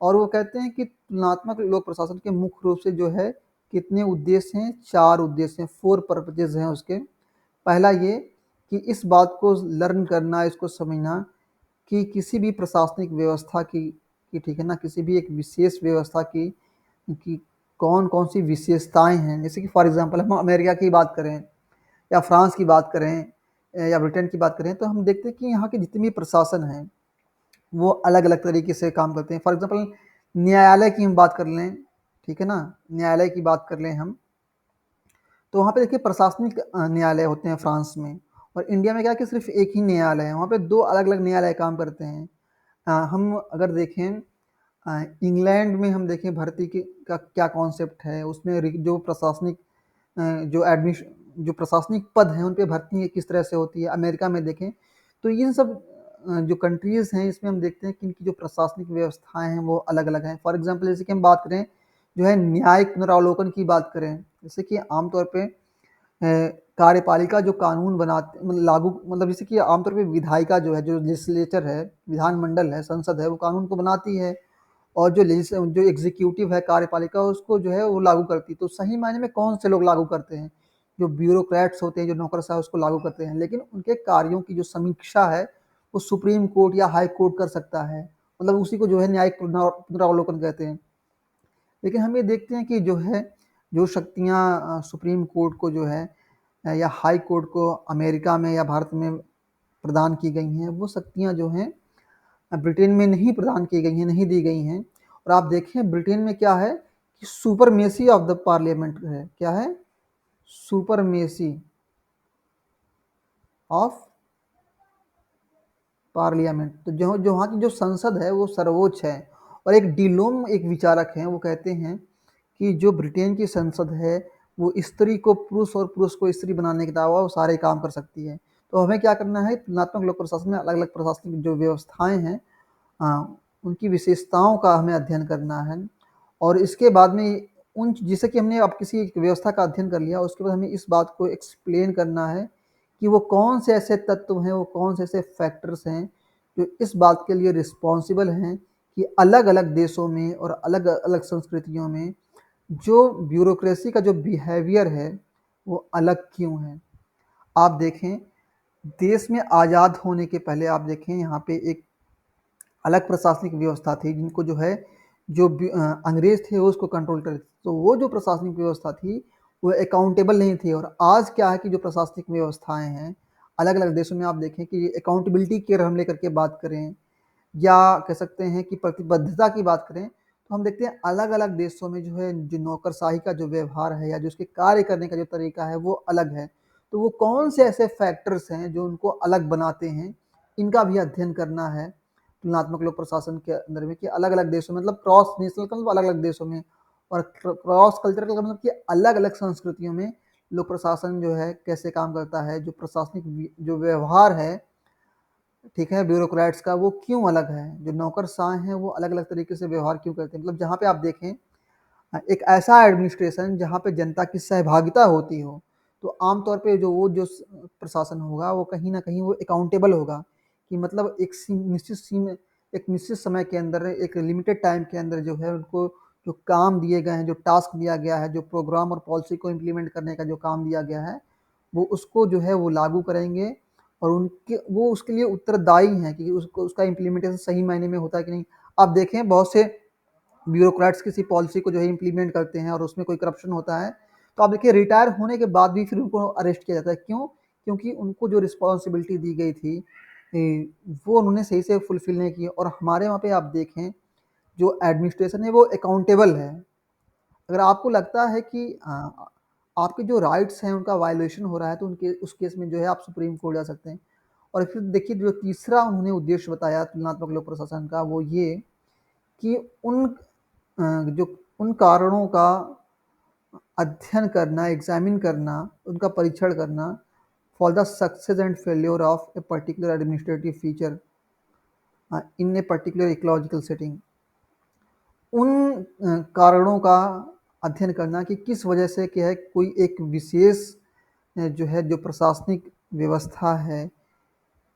A: और वो कहते हैं कि तुलनात्मक लोक प्रशासन के मुख्य रूप से जो है कितने उद्देश्य हैं? 4 उद्देश्य हैं, 4 पर्पजेज हैं उसके। पहला ये कि इस बात को लर्न करना, इसको समझना कि किसी भी प्रशासनिक व्यवस्था की ठीक है ना, किसी भी एक विशेष व्यवस्था की कौन-कौन सी विशेषताएँ हैं। जैसे कि फॉर एग्ज़ाम्पल हम अमेरिका की बात करें या फ्रांस की बात करें या ब्रिटेन की बात करें, तो हम देखते हैं कि यहाँ के जितने भी प्रशासन हैं वो अलग-अलग तरीके से काम करते हैं। फॉर एग्ज़ाम्पल न्यायालय की हम बात कर लें, ठीक है ना? न्यायालय की बात कर लें हम, तो वहाँ पे देखिए प्रशासनिक न्यायालय होते हैं फ्रांस में। और इंडिया में क्या है कि सिर्फ़ एक ही न्यायालय है, वहाँ पे 2 अलग-अलग न्यायालय काम करते हैं। हम अगर देखें इंग्लैंड में हम देखें भर्ती की का क्या कॉन्सेप्ट है, उसमें जो प्रशासनिक जो एडमिश जो प्रशासनिक पद हैं उन पे भर्ती किस तरह से होती है। अमेरिका में देखें तो इन सब जो कंट्रीज़ हैं इसमें हम देखते हैं कि इनकी जो प्रशासनिक व्यवस्थाएँ हैं वो अलग-अलग हैं। फॉर एग्ज़ाम्पल जैसे कि हम बात करें जो है न्यायिक पुनरावलोकन की बात करें, जैसे कि आमतौर पे कार्यपालिका जो कानून बनाते मतलब लागू मतलब जैसे कि आमतौर पे विधायिका जो है, जो लेजिस्लेचर है, विधानमंडल है, संसद है, वो कानून को बनाती है। और जो एग्जीक्यूटिव है, कार्यपालिका उसको जो है वो लागू करती है। तो सही मायने में कौन से लोग लागू करते हैं? जो ब्यूरोक्रेट्स होते हैं, जो नौकरशाह उसको लागू करते हैं। लेकिन उनके कार्यों की जो समीक्षा है वो सुप्रीम कोर्ट या हाई कोर्ट कर सकता है। मतलब उसी को जो है न्यायिक पुनरावलोकन कहते हैं। लेकिन हम ये देखते हैं कि जो है जो शक्तियाँ सुप्रीम कोर्ट को जो है या हाई कोर्ट को अमेरिका में या भारत में प्रदान की गई हैं, वो शक्तियाँ जो हैं ब्रिटेन में नहीं प्रदान की गई हैं, नहीं दी गई हैं। और आप देखें ब्रिटेन में क्या है कि सुपरमेसी ऑफ द पार्लियामेंट है, क्या है? Supremacy of parliament. तो जो जो वहाँ की जो संसद है वो सर्वोच्च है। और एक डिलोम एक विचारक हैं, वो कहते हैं कि जो ब्रिटेन की संसद है वो स्त्री को पुरुष और पुरुष को स्त्री बनाने के अलावा वो सारे काम कर सकती है। तो हमें क्या करना है, तुलनात्मक लोक प्रशासन में अलग अलग प्रशासनिक जो व्यवस्थाएं हैं, उनकी विशेषताओं का हमें अध्ययन करना है। और इसके बाद में उन जैसे कि हमने अब किसी एक व्यवस्था का अध्ययन कर लिया, उसके बाद हमें इस बात को एक्सप्लेन करना है कि वो कौन से ऐसे तत्व हैं, वो कौन से ऐसे फैक्टर्स हैं जो इस बात के लिए रिस्पॉन्सिबल हैं कि अलग अलग देशों में और अलग अलग संस्कृतियों में जो ब्यूरोक्रेसी का जो बिहेवियर है वो अलग क्यों है। आप देखें, देश में आज़ाद होने के पहले आप देखें यहाँ पे एक अलग प्रशासनिक व्यवस्था थी, जिनको जो है जो अंग्रेज थे वो उसको कंट्रोल करते थे। तो वो जो प्रशासनिक व्यवस्था थी वो अकाउंटेबल नहीं थी। और आज क्या है कि जो प्रशासनिक व्यवस्थाएं हैं अलग अलग देशों में, आप देखें कि अकाउंटेबिलिटी की अगर हम लेकर के बात करें या कह सकते हैं कि प्रतिबद्धता की बात करें, तो हम देखते हैं अलग अलग देशों में जो है जो नौकरशाही का जो व्यवहार है या जो उसके कार्य करने का जो तरीका है वो अलग है। तो वो कौन से ऐसे फैक्टर्स हैं जो उनको अलग बनाते हैं, इनका भी अध्ययन करना है तुलनात्मक लोक प्रशासन के अंदर में, कि अलग अलग देशों में, मतलब क्रॉस नेशनल का मतलब अलग अलग देशों में, और क्रॉस कल्चरल का मतलब कि अलग अलग संस्कृतियों में लोक प्रशासन जो है कैसे काम करता है, जो प्रशासनिक जो व्यवहार है, ठीक है, ब्यूरोक्रेट्स का, वो क्यों अलग है, जो नौकरशाह हैं वो अलग अलग तरीके से व्यवहार क्यों करते हैं। मतलब जहाँ पे आप देखें एक ऐसा एडमिनिस्ट्रेशन जहाँ पे जनता की सहभागिता होती हो, तो आमतौर पे जो वो जो प्रशासन होगा वो कहीं ना कहीं वो अकाउंटेबल होगा, कि मतलब एक निश्चित समय के अंदर, एक लिमिटेड टाइम के अंदर जो है उनको जो काम दिए गए हैं, जो टास्क दिया गया है, जो प्रोग्राम और पॉलिसी को इम्प्लीमेंट करने का जो काम दिया गया है, वो उसको जो है वो लागू करेंगे। और उनके वो उसके लिए उत्तरदायी हैं कि उसको उसका इम्प्लीमेंटेशन सही मायने में होता है कि नहीं। आप देखें बहुत से ब्यूरोक्रेट्स किसी पॉलिसी को जो है इम्प्लीमेंट करते हैं और उसमें कोई करप्शन होता है, तो आप देखिए रिटायर होने के बाद भी फिर उनको अरेस्ट किया जाता है। क्यों? क्योंकि उनको जो रिस्पॉन्सिबिलिटी दी गई थी वो उन्होंने सही से फुलफिल नहीं की। और हमारे वहाँ पे आप देखें जो एडमिनिस्ट्रेशन है वो अकाउंटेबल है। अगर आपको लगता है कि आपके जो राइट्स हैं उनका वायलेशन हो रहा है, तो उनके उस केस में जो है आप सुप्रीम कोर्ट जा सकते हैं। और फिर देखिए जो तीसरा उन्होंने उद्देश्य बताया तुलनात्मक लोक प्रशासन का, वो ये कि जो उन कारणों का अध्ययन करना, एग्जामिन करना, उनका परीक्षण करना for the success and failure of a particular administrative feature in a particular ecological setting. उन कारणों का अध्ययन करना कि किस वजह से क्या है कोई एक विशेष जो है जो प्रशासनिक व्यवस्था है,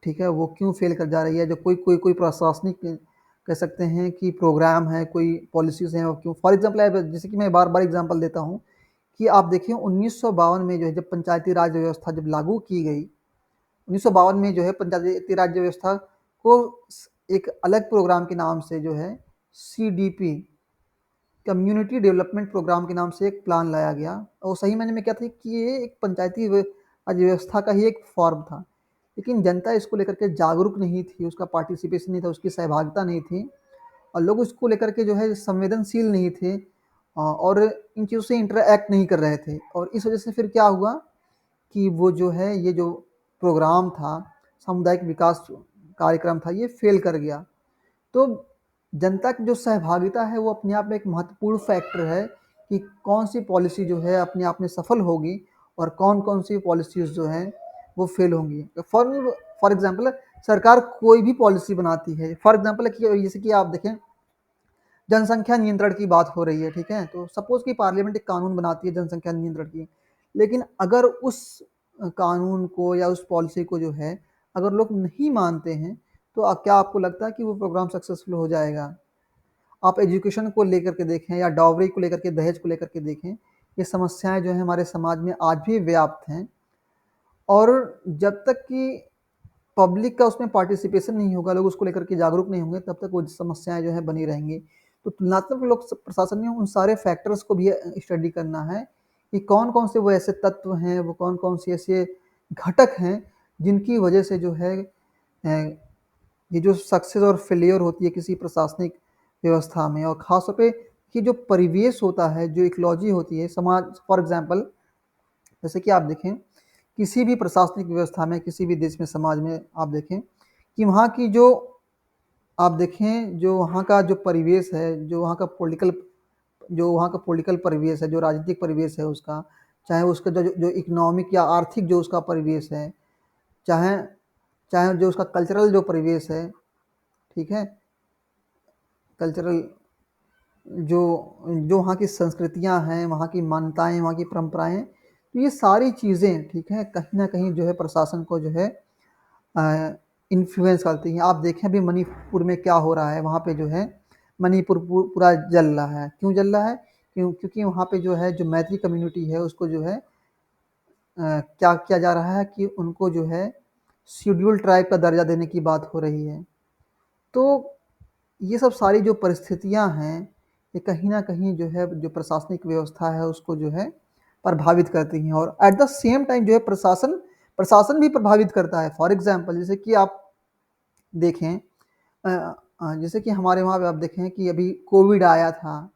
A: ठीक है, वो क्यों फेल कर जा रही है। जो कोई कोई कोई प्रशासनिक कह सकते हैं कि प्रोग्राम है, कोई पॉलिसीज़ हैं, वो क्यों, फॉर एग्जांपल जैसे कि मैं बार-बार एग्जांपल देता हूँ कि आप देखिए 1952 में जो है जब पंचायती राज व्यवस्था जब लागू की गई, 1952 में जो है पंचायती राज व्यवस्था को एक अलग प्रोग्राम के नाम से जो है सीडीपी, कम्युनिटी डेवलपमेंट प्रोग्राम के नाम से एक प्लान लाया गया। और सही मायने में क्या था कि ये एक पंचायती राज व्यवस्था का ही एक फॉर्म था। लेकिन जनता इसको लेकर के जागरूक नहीं थी, उसका पार्टिसिपेशन नहीं था, उसकी सहभागिता नहीं थी, और लोग उसको लेकर के जो है संवेदनशील नहीं थे, और इन चीज़ों से इंटरैक्ट नहीं कर रहे थे। और इस वजह से फिर क्या हुआ कि वो जो है ये जो प्रोग्राम था, सामुदायिक विकास कार्यक्रम था, ये फेल कर गया। तो जनता की जो सहभागिता है वो अपने आप में एक महत्वपूर्ण फैक्टर है कि कौन सी पॉलिसी जो है अपने आप में सफल होगी और कौन कौन सी पॉलिसीज जो हैं वो फेल होंगी। फॉर फॉर एग्जांपल सरकार कोई भी पॉलिसी बनाती है, फॉर एग्जांपल कि जैसे कि आप देखें जनसंख्या नियंत्रण की बात हो रही है, ठीक है, तो सपोज कि पार्लियामेंट एक कानून बनाती है जनसंख्या नियंत्रण की, लेकिन अगर उस कानून को या उस पॉलिसी को जो है अगर लोग नहीं मानते हैं, तो क्या आपको लगता है कि वो प्रोग्राम सक्सेसफुल हो जाएगा? आप एजुकेशन को लेकर के देखें या डॉवरी को लेकर के, दहेज को लेकर के देखें, ये समस्याएं जो है हमारे समाज में आज भी व्याप्त हैं। और जब तक कि पब्लिक का उसमें पार्टिसिपेशन नहीं होगा, लोग उसको लेकर के जागरूक नहीं होंगे, तब तक वो समस्याएं जो है बनी रहेंगी। तो तुलनात्मक लोक प्रशासन में उन सारे फैक्टर्स को भी स्टडी करना है कि कौन कौन से वो ऐसे तत्व हैं, वो कौन कौन से ऐसे घटक हैं जिनकी वजह से जो है ये जो सक्सेस और फेलियर होती है किसी प्रशासनिक व्यवस्था में, और ख़ास तौर पे कि जो परिवेश होता है, जो इकोलॉजी होती है समाज, फॉर एग्जांपल जैसे कि आप देखें किसी भी प्रशासनिक व्यवस्था में, किसी भी देश में, समाज में आप देखें कि वहाँ की जो आप देखें जो वहाँ का जो परिवेश है, जो वहाँ का पॉलिटिकल परिवेश है, जो राजनीतिक परिवेश है उसका, चाहे उसका जो इकोनॉमिक या आर्थिक जो उसका परिवेश है, चाहे चाहे जो उसका कल्चरल जो परिवेश है, ठीक है, कल्चरल जो जो वहाँ की संस्कृतियाँ हैं, वहाँ की मान्यताएँ, वहाँ की परंपराएँ, तो ये सारी चीज़ें, ठीक है, कहीं न कहीं जो है प्रशासन को जो है इन्फ्लुएंस करती हैं। आप देखें अभी मणिपुर में क्या हो रहा है, वहाँ पे जो है मणिपुर पूरा जल रहा है। क्यों जल रहा है? क्योंकि वहाँ पे जो है जो मैत्री कम्युनिटी है उसको जो है क्या किया जा रहा है कि उनको जो है शेड्यूल ट्राइब का दर्जा देने की बात हो रही है। तो ये सब सारी जो परिस्थितियाँ हैं, ये कहीं न कहीं जो है जो प्रशासनिक व्यवस्था है उसको जो है प्रभावित करती हैं, और एट द सेम टाइम जो है प्रशासन प्रशासन भी प्रभावित करता है। फॉर एग्ज़ाम्पल जैसे कि आप देखें जैसे कि हमारे वहाँ पे आप देखें कि अभी कोविड आया था,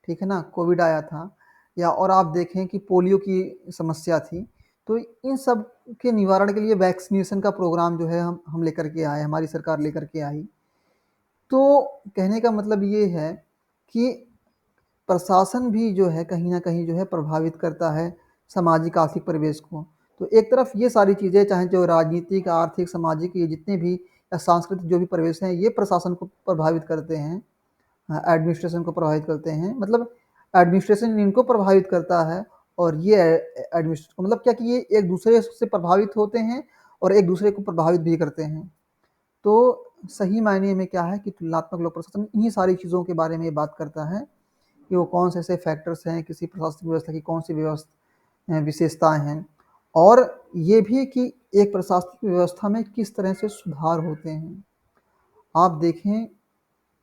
A: ठीक है ना? कोविड आया था, या और आप देखें कि पोलियो की समस्या थी। तो इन सब के निवारण के लिए वैक्सीनेशन का प्रोग्राम जो है हम लेकर के आए, हमारी सरकार लेकर के आई। तो कहने का मतलब ये है कि प्रशासन भी जो है कहीं न कहीं जो है प्रभावित करता है सामाजिक आर्थिक परिवेश को। तो एक तरफ ये सारी चीज़ें चाहे जो राजनीतिक, आर्थिक, सामाजिक ये जितने भी या सांस्कृतिक जो भी परिवेश हैं, ये प्रशासन को प्रभावित करते हैं, एडमिनिस्ट्रेशन को प्रभावित करते हैं। मतलब एडमिनिस्ट्रेशन इनको प्रभावित करता है, और ये एडमिनिस्ट्रेशन को, मतलब क्या कि ये एक दूसरे से प्रभावित होते हैं और एक दूसरे को प्रभावित भी करते हैं। तो सही मायने में क्या है कि तुलनात्मक लोक प्रशासन इन्हीं सारी चीज़ों के बारे में बात करता है कि वो कौन से ऐसे फैक्टर्स हैं, किसी प्रशासनिक व्यवस्था की कौन सी विशेषताएं हैं, और ये भी कि एक प्रशासनिक व्यवस्था में किस तरह से सुधार होते हैं। आप देखें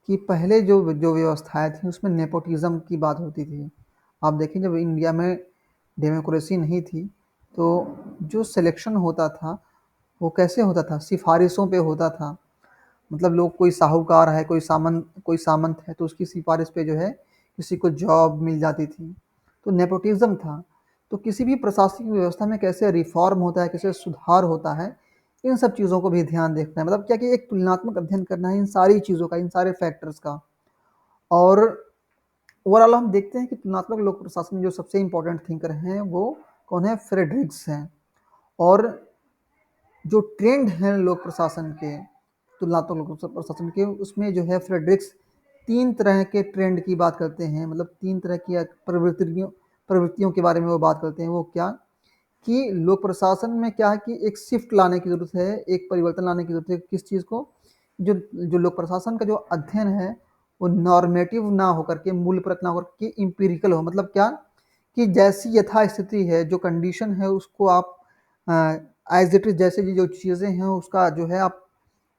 A: कि पहले जो जो व्यवस्थाएं थी उसमें नेपोटिज्म की बात होती थी। आप देखें जब इंडिया में डेमोक्रेसी नहीं थी, तो जो सिलेक्शन होता था वो कैसे होता था? सिफारिशों पे होता था। मतलब लोग, कोई साहूकार है, कोई सामंत है, तो उसकी सिफारिश पे जो है किसी को जॉब मिल जाती थी। तो नेपोटिज्म था। तो किसी भी प्रशासनिक व्यवस्था में कैसे रिफॉर्म होता है, कैसे सुधार होता है, इन सब चीज़ों को भी ध्यान देखना है। मतलब क्या कि एक तुलनात्मक अध्ययन करना है इन सारी चीज़ों का, इन सारे फैक्टर्स का। और ओवरऑल हम देखते हैं कि तुलनात्मक लोक प्रशासन में जो सबसे इम्पोर्टेंट थिंकर हैं वो कौन है? फ्रेडरिक्स हैं। और जो ट्रेंड हैं लोक प्रशासन के, तुलनात्मक लोक प्रशासन के, उसमें जो है फ्रेडरिक्स 3 तरह के ट्रेंड की बात करते हैं, मतलब 3 तरह की प्रवृत्तियों के बारे में वो बात करते हैं। वो क्या? कि लोक प्रशासन में क्या है कि एक शिफ्ट लाने की ज़रूरत है, एक परिवर्तन लाने की ज़रूरत है। किस चीज़ को? जो जो लोक प्रशासन का जो अध्ययन है, वो नॉर्मेटिव ना होकर के, मूल्यपरक ना होकर के एम्पिरिकल हो। मतलब क्या? कि जैसी यथास्थिति है, जो कंडीशन है उसको आप एज़ इट इज़, जैसे जो चीज़ें हैं उसका जो है आप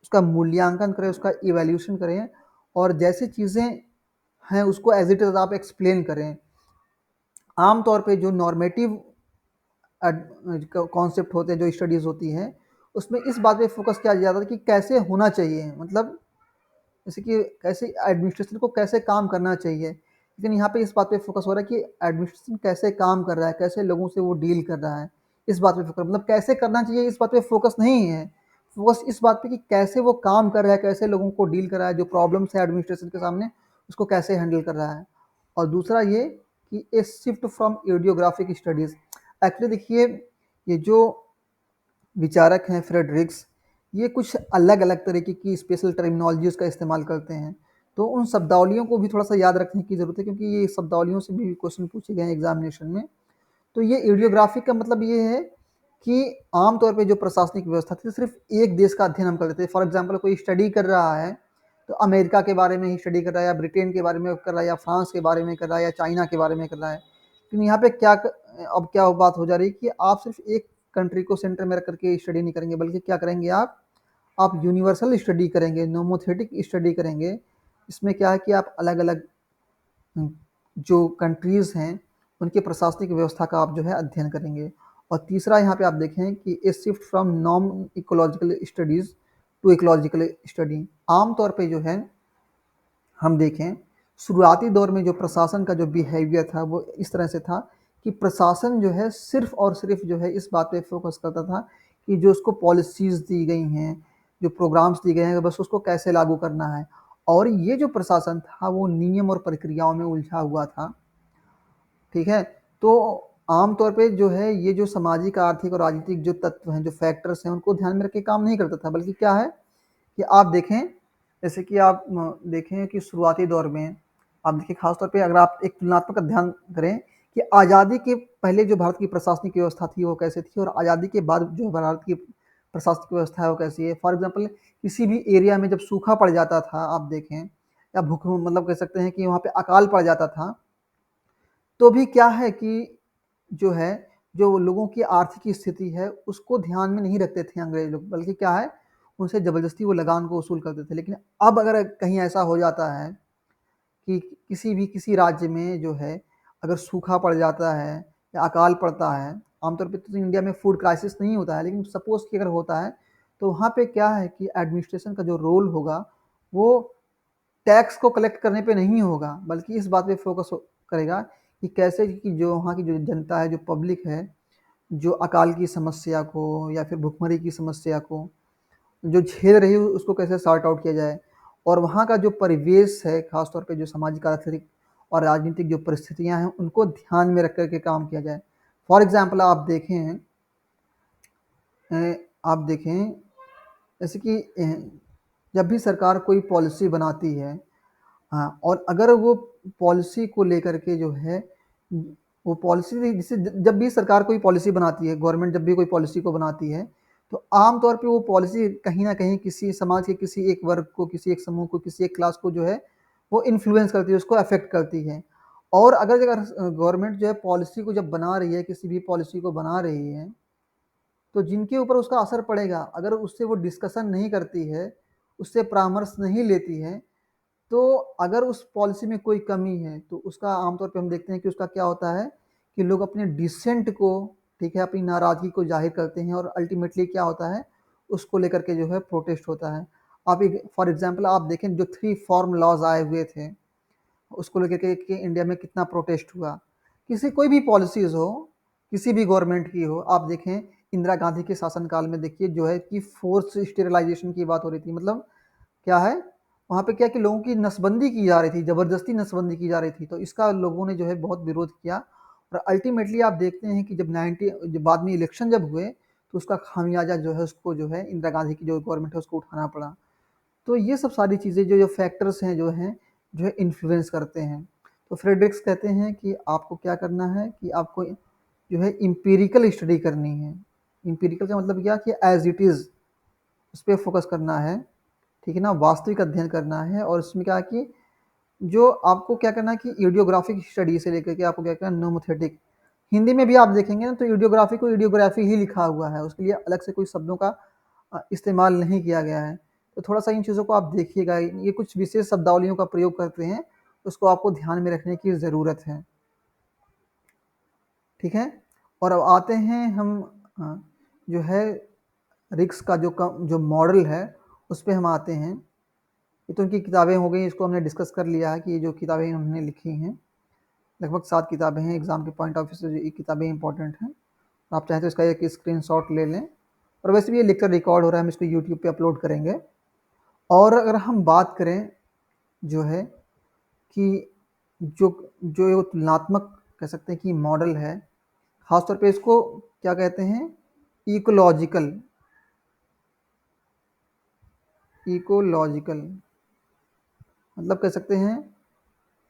A: उसका मूल्यांकन करें, उसका इवैल्यूएशन करें, और जैसी चीज़ें हैं उसको एज़ इट इज़ आप एक्सप्लेन करें। आम तौर पे जो नॉर्मेटिव कॉन्सेप्ट होते हैं, जो स्टडीज़ होती हैं, उसमें इस बात पे फोकस किया जाता है कि कैसे होना चाहिए, मतलब जैसे कि कैसे एडमिनिस्ट्रेशन को कैसे काम करना चाहिए। लेकिन यहाँ पे इस बात पे फोकस हो रहा है कि एडमिनिस्ट्रेशन कैसे काम कर रहा है, कैसे लोगों से वो डील कर रहा है, इस बात पे फोकस, मतलब कैसे करना चाहिए इस बात पे फोकस नहीं है। फोकस इस बात पे कि कैसे वो काम कर रहा है, कैसे लोगों को डील कर रहा है, जो प्रॉब्लम्स है एडमिनिस्ट्रेशन के सामने उसको कैसे हैंडल कर रहा है। और दूसरा ये कि a shift from एडियोग्राफिक studies. Actually देखिए, ये जो विचारक हैं फ्रेडरिक्स, ये कुछ अलग-अलग तरीके की स्पेशल टर्मिनोलॉजीज़ का इस्तेमाल करते हैं। तो उन शब्दावलियों को भी थोड़ा-सा याद रखने की ज़रूरत है, क्योंकि ये शब्दावलियों से भी क्वेश्चन पूछे गए हैं एग्ज़ामिनेशन में। तो ये एडियोग्राफिक का मतलब ये है कि आम तौर पे जो प्रशासनिक व्यवस्था थी सिर्फ़ एक देश का अध्ययन हम कर लेते हैं। फॉर एग्ज़ाम्पल कोई स्टडी कर रहा है, तो अमेरिका के बारे में ही स्टडी कर रहा है, या ब्रिटेन के बारे में कर रहा है, या फ्रांस के बारे में कर रहा है, या चाइना के बारे में कर रहा है। लेकिन यहाँ पे अब क्या बात हो जा रही है कि आप सिर्फ़ एक कंट्री को सेंटर में रख करके स्टडी नहीं करेंगे, बल्कि क्या करेंगे आप यूनिवर्सल स्टडी करेंगे, नोमोथेटिक स्टडी करेंगे। इसमें क्या है कि आप अलग-अलग जो कंट्रीज़ हैं, उनके प्रशासनिक व्यवस्था का आप जो है अध्ययन करेंगे। और तीसरा यहाँ पे आप देखें कि a shift from non ecological studies to ecological study. आम तौर पे जो है हम देखें शुरुआती दौर में जो प्रशासन का जो बिहेवियर था वो इस तरह से था कि प्रशासन जो है सिर्फ और सिर्फ जो है इस बात पे फोकस करता था कि जो उसको पॉलिसीज़ दी गई हैं, जो प्रोग्राम्स दिए गए हैं, बस उसको कैसे लागू करना है। और ये जो प्रशासन था वो नियम और प्रक्रियाओं में उलझा हुआ था, ठीक है? तो आम तौर पे जो है ये जो सामाजिक, आर्थिक और राजनीतिक जो तत्व हैं, जो फैक्टर्स हैं, उनको ध्यान में रख के काम नहीं करता था, बल्कि क्या है कि आप देखें, जैसे कि आप देखें कि शुरुआती दौर में आप देखिए, खास तौर पे अगर आप एक तुलनात्मक अध्ययन करें कि आज़ादी के पहले जो भारत की प्रशासनिक व्यवस्था थी वो कैसे थी और आज़ादी के बाद जो भारत की प्रशासनिक व्यवस्था है वो कैसी है। फॉर एग्जांपल किसी भी एरिया में जब सूखा पड़ जाता था, आप देखें, या भूख, मतलब कह सकते हैं कि वहाँ पे अकाल पड़ जाता था, तो भी क्या है कि जो है, जो लोगों की आर्थिक स्थिति है उसको ध्यान में नहीं रखते थे अंग्रेज लोग, बल्कि क्या है, उनसे ज़बरदस्ती वो लगान को वसूल करते थे। लेकिन अब अगर कहीं ऐसा हो जाता है कि किसी राज्य में जो है अगर सूखा पड़ जाता है या अकाल पड़ता है, आमतौर पे तो इंडिया में फूड क्राइसिस नहीं होता है, लेकिन सपोज़ कि अगर होता है, तो वहाँ पे क्या है कि एडमिनिस्ट्रेशन का जो रोल होगा, वो टैक्स को कलेक्ट करने पे नहीं होगा, बल्कि इस बात पे फोकस करेगा कि कैसे कि जो वहाँ की जो जनता है, जो पब्लिक है, जो अकाल की समस्या को या फिर भुखमरी की समस्या को जो झेल रही है उसको कैसे सॉर्ट आउट किया जाए। और वहाँ का जो परिवेश है, खास तौर पे जो सामाजिक, आर्थिक और राजनीतिक जो परिस्थितियाँ हैं उनको ध्यान में रख कर के काम किया जाए। फॉर एग्जाम्पल आप देखें जैसे कि जब भी सरकार कोई पॉलिसी बनाती है, हाँ, और अगर वो पॉलिसी को लेकर के जो है, वो पॉलिसी जैसे जब भी सरकार कोई पॉलिसी बनाती है, गवर्नमेंट जब भी कोई पॉलिसी को बनाती है, तो आम तौर पे वो पॉलिसी कहीं न कहीं किसी समाज के किसी एक वर्ग को, किसी एक समूह को, किसी एक क्लास को जो है, वो इन्फ्लुएंस करती है, उसको अफ़ेक्ट करती है। और अगर गवर्नमेंट जो है पॉलिसी को जब बना रही है, किसी भी पॉलिसी को बना रही है, तो जिनके ऊपर उसका असर पड़ेगा, अगर उससे वो डिस्कशन नहीं करती है, उससे परामर्श नहीं लेती है, तो अगर उस पॉलिसी में कोई कमी है, तो उसका आमतौर पे हम देखते हैं कि उसका क्या होता है कि लोग अपने डिसेंट को, ठीक है, अपनी नाराज़गी को ज़ाहिर करते हैं और अल्टीमेटली क्या होता है, उसको लेकर के जो है प्रोटेस्ट होता है। आप एक फॉर एग्ज़ाम्पल आप देखें, जो 3 फ़ॉर्म लॉज़ आए हुए थे, उसको लेकर के कि इंडिया में कितना प्रोटेस्ट हुआ। किसी कोई भी पॉलिसीज़ हो, किसी भी गवर्नमेंट की हो, आप देखें इंदिरा गांधी के शासनकाल में देखिए जो है कि फ़ोर्स स्टेरिलाइज़ेशन की बात हो रही थी। मतलब क्या है, वहाँ पे क्या है कि लोगों की नसबंदी की जा रही थी, ज़बरदस्ती नसबंदी की जा रही थी, तो इसका लोगों ने जो है बहुत विरोध किया। और अल्टीमेटली आप देखते हैं कि जब बाद में इलेक्शन जब हुए, तो उसका खामियाजा जो है उसको जो है इंदिरा गांधी की जो गवर्नमेंट है उसको उठाना पड़ा। तो ये सब सारी चीज़ें जो जो फैक्टर्स हैं जो है इन्फ्लुएंस करते हैं। तो फ्रेडरिक्स कहते हैं कि आपको क्या करना है कि आपको जो है एम्पिरिकल स्टडी करनी है। एम्पिरिकल का मतलब क्या कि एज़ इट इज़ उस पे फ़ोकस करना है, ठीक है ना? वास्तविक अध्ययन करना है और इसमें क्या है कि जो आपको क्या करना है कि इडियोग्राफिक स्टडी से लेकर के आपको क्या करना है, नोमोथेटिक। हिंदी में भी आप देखेंगे ना तो इडियोग्राफी को इडियोग्राफी ही लिखा हुआ है, उसके लिए अलग से कोई शब्दों का इस्तेमाल नहीं किया गया है। तो थोड़ा-सा इन चीज़ों को आप देखिएगा, ये कुछ विशेष शब्दावलियों का प्रयोग करते हैं, उसको आपको ध्यान में रखने की ज़रूरत है, ठीक है? और अब आते हैं हम जो है रिक्स का जो मॉडल है, उस पे हम आते हैं। ये तो उनकी किताबें हो गई, इसको हमने डिस्कस कर लिया है कि ये जो किताबें उन्होंने लिखी हैं, लगभग 7 किताबें हैं, एग्ज़ाम के पॉइंट ऑफ व्यू से ये किताबें इंपॉर्टेंट हैं। आप चाहें तो इसका एक स्क्रीनशॉट ले लें। और वैसे भी ये लेक्चर रिकॉर्ड हो रहा है, हम इसको यूट्यूब पे अपलोड करेंगे। और अगर हम बात करें जो है कि जो जो ये तुलनात्मक कह सकते हैं कि मॉडल है, ख़ास तौर पे इसको क्या कहते हैं, इकोलॉजिकल इकोलॉजिकल मतलब कह सकते हैं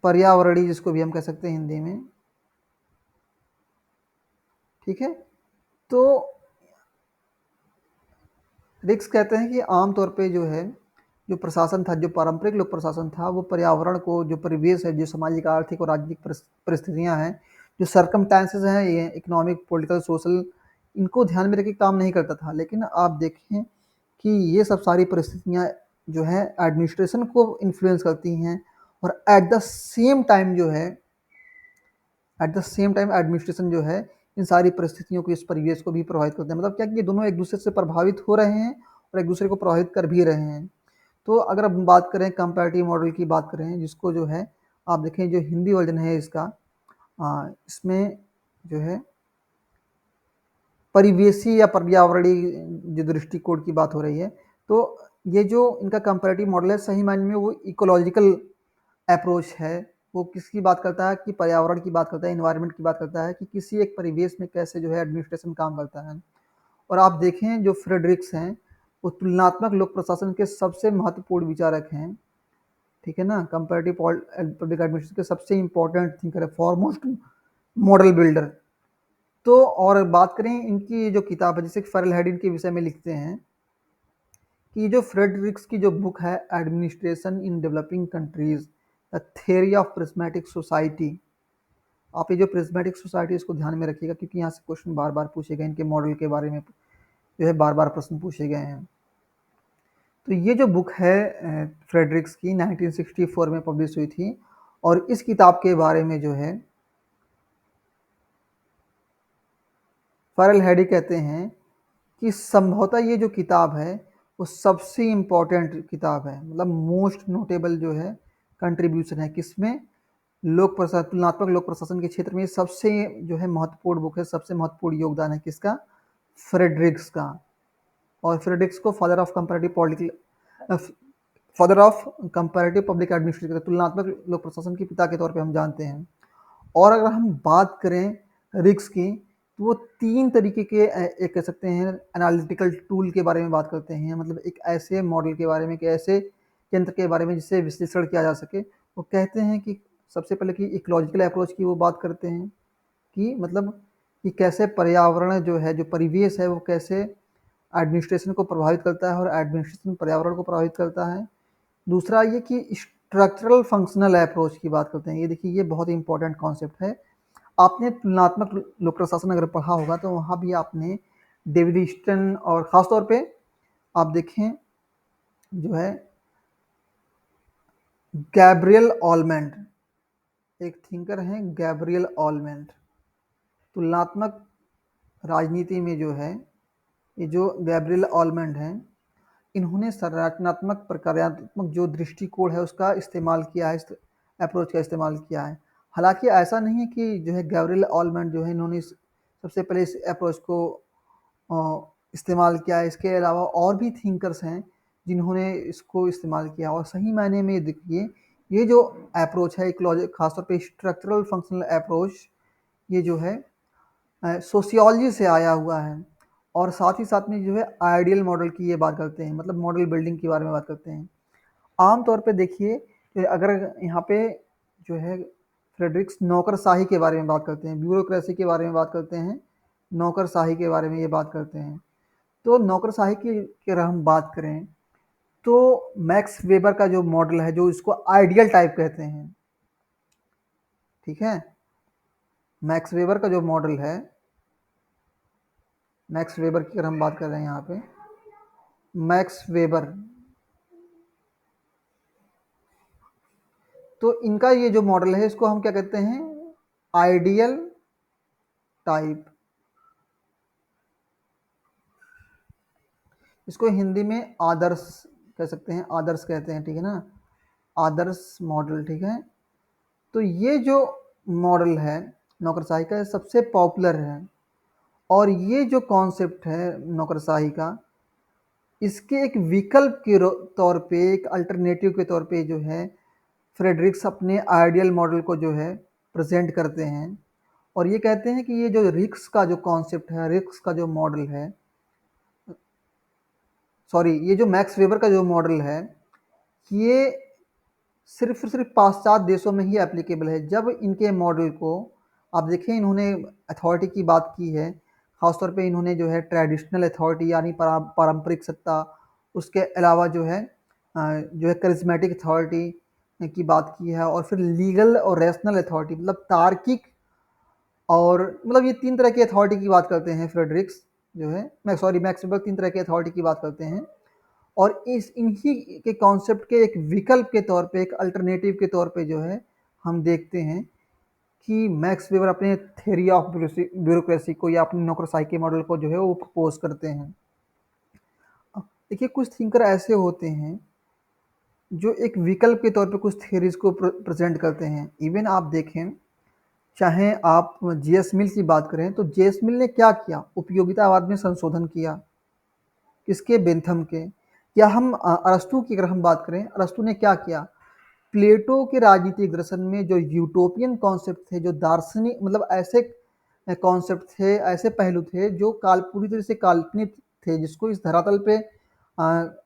A: पर्यावरणीय, जिसको भी हम कह सकते हैं हिंदी में, ठीक है? तो रिक्स कहते हैं कि आम तौर पे जो है, जो प्रशासन था, जो पारंपरिक लोक प्रशासन था, वो पर्यावरण को, जो परिवेश है, जो सामाजिक, आर्थिक और राजनीतिक परिस्थितियाँ हैं, जो सर्कमस्टेंसेस हैं, ये इकोनॉमिक, पॉलिटिकल, सोशल, इनको ध्यान में रख के काम नहीं करता था। लेकिन आप देखें कि ये सब सारी परिस्थितियाँ जो हैं एडमिनिस्ट्रेशन को इन्फ्लुएंस करती हैं और at the same time administration जो है इन सारी परिस्थितियों को, इस परिवेश को भी प्रभावित करते हैं। मतलब क्या कि ये दोनों एक दूसरे से प्रभावित हो रहे हैं और एक दूसरे को प्रभावित कर भी रहे हैं। तो अगर हम बात करें कंपैरेटिव मॉडल की बात करें, जिसको जो है आप देखें जो हिंदी वर्जन है इसका, इसमें जो है परिवेशी या पर्यावरणीय जो दृष्टिकोण की बात हो रही है, तो ये जो इनका कंपैरेटिव मॉडल है सही मायने में वो इकोलॉजिकल अप्रोच है। वो किसकी बात करता है कि पर्यावरण की बात करता है, एनवायरनमेंट की बात करता है कि किसी एक परिवेश में कैसे जो है एडमिनिस्ट्रेशन काम करता है। और आप देखें जो फ्रेडरिक्स हैं वो तुलनात्मक लोक प्रशासन के सबसे महत्वपूर्ण विचारक हैं, ठीक है ना। कंपैरेटिव पब्लिक एडमिनिस्ट्रेशन के सबसे इंपॉर्टेंट थिंकर है, फॉरमोस्ट मॉडल बिल्डर। तो और बात करें इनकी जो किताब है, जैसे फेरल हेडिन के विषय में लिखते हैं कि जो फ्रेडरिक्स की जो बुक है administration in developing countries the theory of prismatic society, आप ये जो प्रिज्मेटिक सोसाइटी इसको ध्यान में रखिएगा क्योंकि यहाँ से क्वेश्चन बार बार पूछे गए, इनके मॉडल के बारे में जो है बार बार प्रश्न पूछे गए हैं। तो ये जो बुक है फ्रेडरिक्स की 1964 में पब्लिश हुई थी, और इस किताब के बारे में जो है फेरल हेडी कहते हैं कि संभवतः ये जो किताब है वो सबसे इम्पोर्टेंट किताब है, मतलब मोस्ट नोटेबल जो है कंट्रीब्यूशन है किसमें, लोक प्रशासन, तुलनात्मक लोक प्रशासन के क्षेत्र में सबसे जो है महत्वपूर्ण बुक है, सबसे महत्वपूर्ण योगदान है किसका, फ्रेडरिक्स का। और फ्रेडरिक्स को father of comparative political, father of comparative public administration, तुलनात्मक लोक प्रशासन के पिता के तौर पे हम जानते हैं। और अगर हम बात करें रिक्स की, तो वो तीन तरीके के एक कह सकते हैं एनालिटिकल टूल के बारे में बात करते हैं, मतलब एक ऐसे मॉडल के बारे में, एक ऐसे यंत्र के बारे में जिससे विश्लेषण किया जा सके। वो कहते हैं कि सबसे पहले कि इकोलॉजिकल अप्रोच की वो बात करते हैं कि मतलब कि कैसे पर्यावरण जो है, जो परिवेश है वो कैसे एडमिनिस्ट्रेशन को प्रभावित करता है और एडमिनिस्ट्रेशन पर्यावरण को प्रभावित करता है। दूसरा ये कि स्ट्रक्चरल फंक्शनल अप्रोच की बात करते हैं। ये देखिए ये बहुत ही इंपॉर्टेंट कॉन्सेप्ट है। आपने तुलनात्मक लोक प्रशासन अगर पढ़ा होगा तो वहाँ भी आपने डेविड ईस्टन और ख़ासतौर पे आप देखें जो है गैब्रियल ऑलमेंट, एक थिंकर हैं गैब्रियल ऑलमेंट, तुलनात्मक राजनीति में जो है ये जो गैब्रियल ऑलमेंट हैं, इन्होंने संरचनात्मक प्रक्रियात्मक जो दृष्टिकोण है उसका इस्तेमाल किया है, इस अप्रोच का इस्तेमाल किया है। हालांकि ऐसा नहीं है कि जो है गैब्रियल ऑलमेंट जो है इन्होंने सबसे पहले इस अप्रोच को इस्तेमाल किया है, इसके अलावा और भी थिंकर्स हैं जिन्होंने इसको इस्तेमाल किया। और सही मायने में देखिए ये जो अप्रोच है इकोलॉजी, खासतौर पे स्ट्रक्चरल फंक्शनल अप्रोच, ये जो है सोशियोलॉजी से आया हुआ है। और साथ ही साथ में जो है आइडियल मॉडल की ये बात करते हैं, मतलब मॉडल बिल्डिंग के बारे में बात करते हैं। आमतौर पे देखिए कि अगर यहाँ पे जो है फ्रेडरिक्स नौकरशाही के बारे में बात करते हैं, ब्यूरोक्रेसी के बारे में बात करते हैं, नौकरशाही के बारे में ये बात करते हैं। तो नौकरशाही की अगर हम बात करें तो मैक्स वेबर का जो मॉडल है, जो इसको आइडियल टाइप कहते हैं, ठीक है, मैक्स वेबर का जो मॉडल है, मैक्स वेबर की अगर हम बात कर रहे हैं यहाँ पे, मैक्स वेबर, तो इनका ये जो मॉडल है इसको हम क्या कहते हैं, आइडियल टाइप। इसको हिंदी में आदर्श कह सकते हैं, आदर्श कहते हैं, ठीक है ना, आदर्श मॉडल, ठीक है। तो ये जो मॉडल है नौकरशाही का सबसे पॉपुलर है। और ये जो कॉन्सेप्ट है नौकरशाही का, इसके एक विकल्प के तौर पे, एक अल्टरनेटिव के तौर पे जो है फ्रेडरिक्स अपने आइडियल मॉडल को जो है प्रेजेंट करते हैं। और ये कहते हैं कि ये जो रिक्स का जो कॉन्सेप्ट है, रिक्स का जो मॉडल है, सॉरी ये जो मैक्स वेबर का जो मॉडल है, ये सिर्फ पाश्चात्य देशों में ही एप्लीकेबल है। जब इनके मॉडल को आप देखें, इन्होंने अथॉरिटी की बात की है, खासतौर पे इन्होंने जो है ट्रेडिशनल अथॉरिटी यानी पारंपरिक सत्ता, उसके अलावा जो है करिज्मेटिक अथॉरिटी की बात की है, और फिर लीगल और रैशनल अथॉरिटी, मतलब तार्किक, और मतलब ये तीन तरह की अथॉरिटी की बात करते हैं फ्रेडरिक्स जो है, मैं सॉरी मैक्स वेबर तीन तरह की अथॉरिटी की बात करते हैं। और इस इन्हीं के कॉन्सेप्ट के एक विकल्प के तौर पे, एक अल्टरनेटिव के तौर पे जो है हम देखते हैं कि मैक्स वेबर अपने थ्योरी ऑफ ब्यूरोक्रेसी को या अपने नौकरशाही के मॉडल को जो है वो प्रपोज करते हैं। देखिए कुछ थिंकर ऐसे होते हैं जो एक विकल्प के तौर पे कुछ थ्योरीज को प्रेजेंट करते हैं। इवन आप देखें, चाहे आप जेएस मिल की बात करें तो जेएस मिल ने क्या किया, उपयोगितावाद में संशोधन किया, किसके, बेंथम के। या हम अरस्तू की अगर हम बात करें, अरस्तू ने क्या किया, प्लेटो के राजनीतिक दर्शन में जो यूटोपियन कॉन्सेप्ट थे, जो दार्शनिक मतलब ऐसे कॉन्सेप्ट थे, ऐसे पहलू थे जो पूरी तरह से काल्पनिक थे, जिसको इस धरातल पे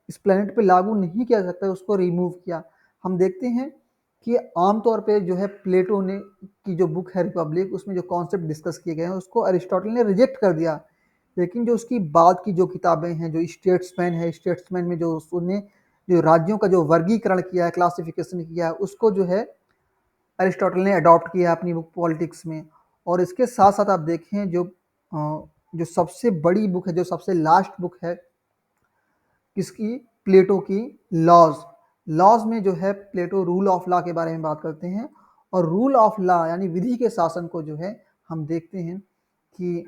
A: इस प्लेनेट पे लागू नहीं किया जा सकता, उसको रिमूव किया। हम देखते हैं कि आमतौर पे जो है प्लेटो ने की जो बुक है रिपब्लिक, उसमें जो कॉन्सेप्ट डिस्कस किए गए हैं उसको अरिस्टोटल ने रिजेक्ट कर दिया। लेकिन जो उसकी बाद की जो किताबें हैं, जो स्टेट्समैन है, स्टेट्समैन में जो उसने जो राज्यों का जो वर्गीकरण किया है, क्लासिफिकेशन किया है, उसको जो है अरिस्टोटल ने अडॉप्ट किया है अपनी बुक पॉलिटिक्स में। और इसके साथ साथ आप देखें जो सबसे बड़ी बुक है, जो सबसे लास्ट बुक है किसकी, प्लेटो की, लॉज। लॉज में जो है प्लेटो रूल ऑफ लॉ के बारे में बात करते हैं, और रूल ऑफ लॉ यानी विधि के शासन को जो है हम देखते हैं कि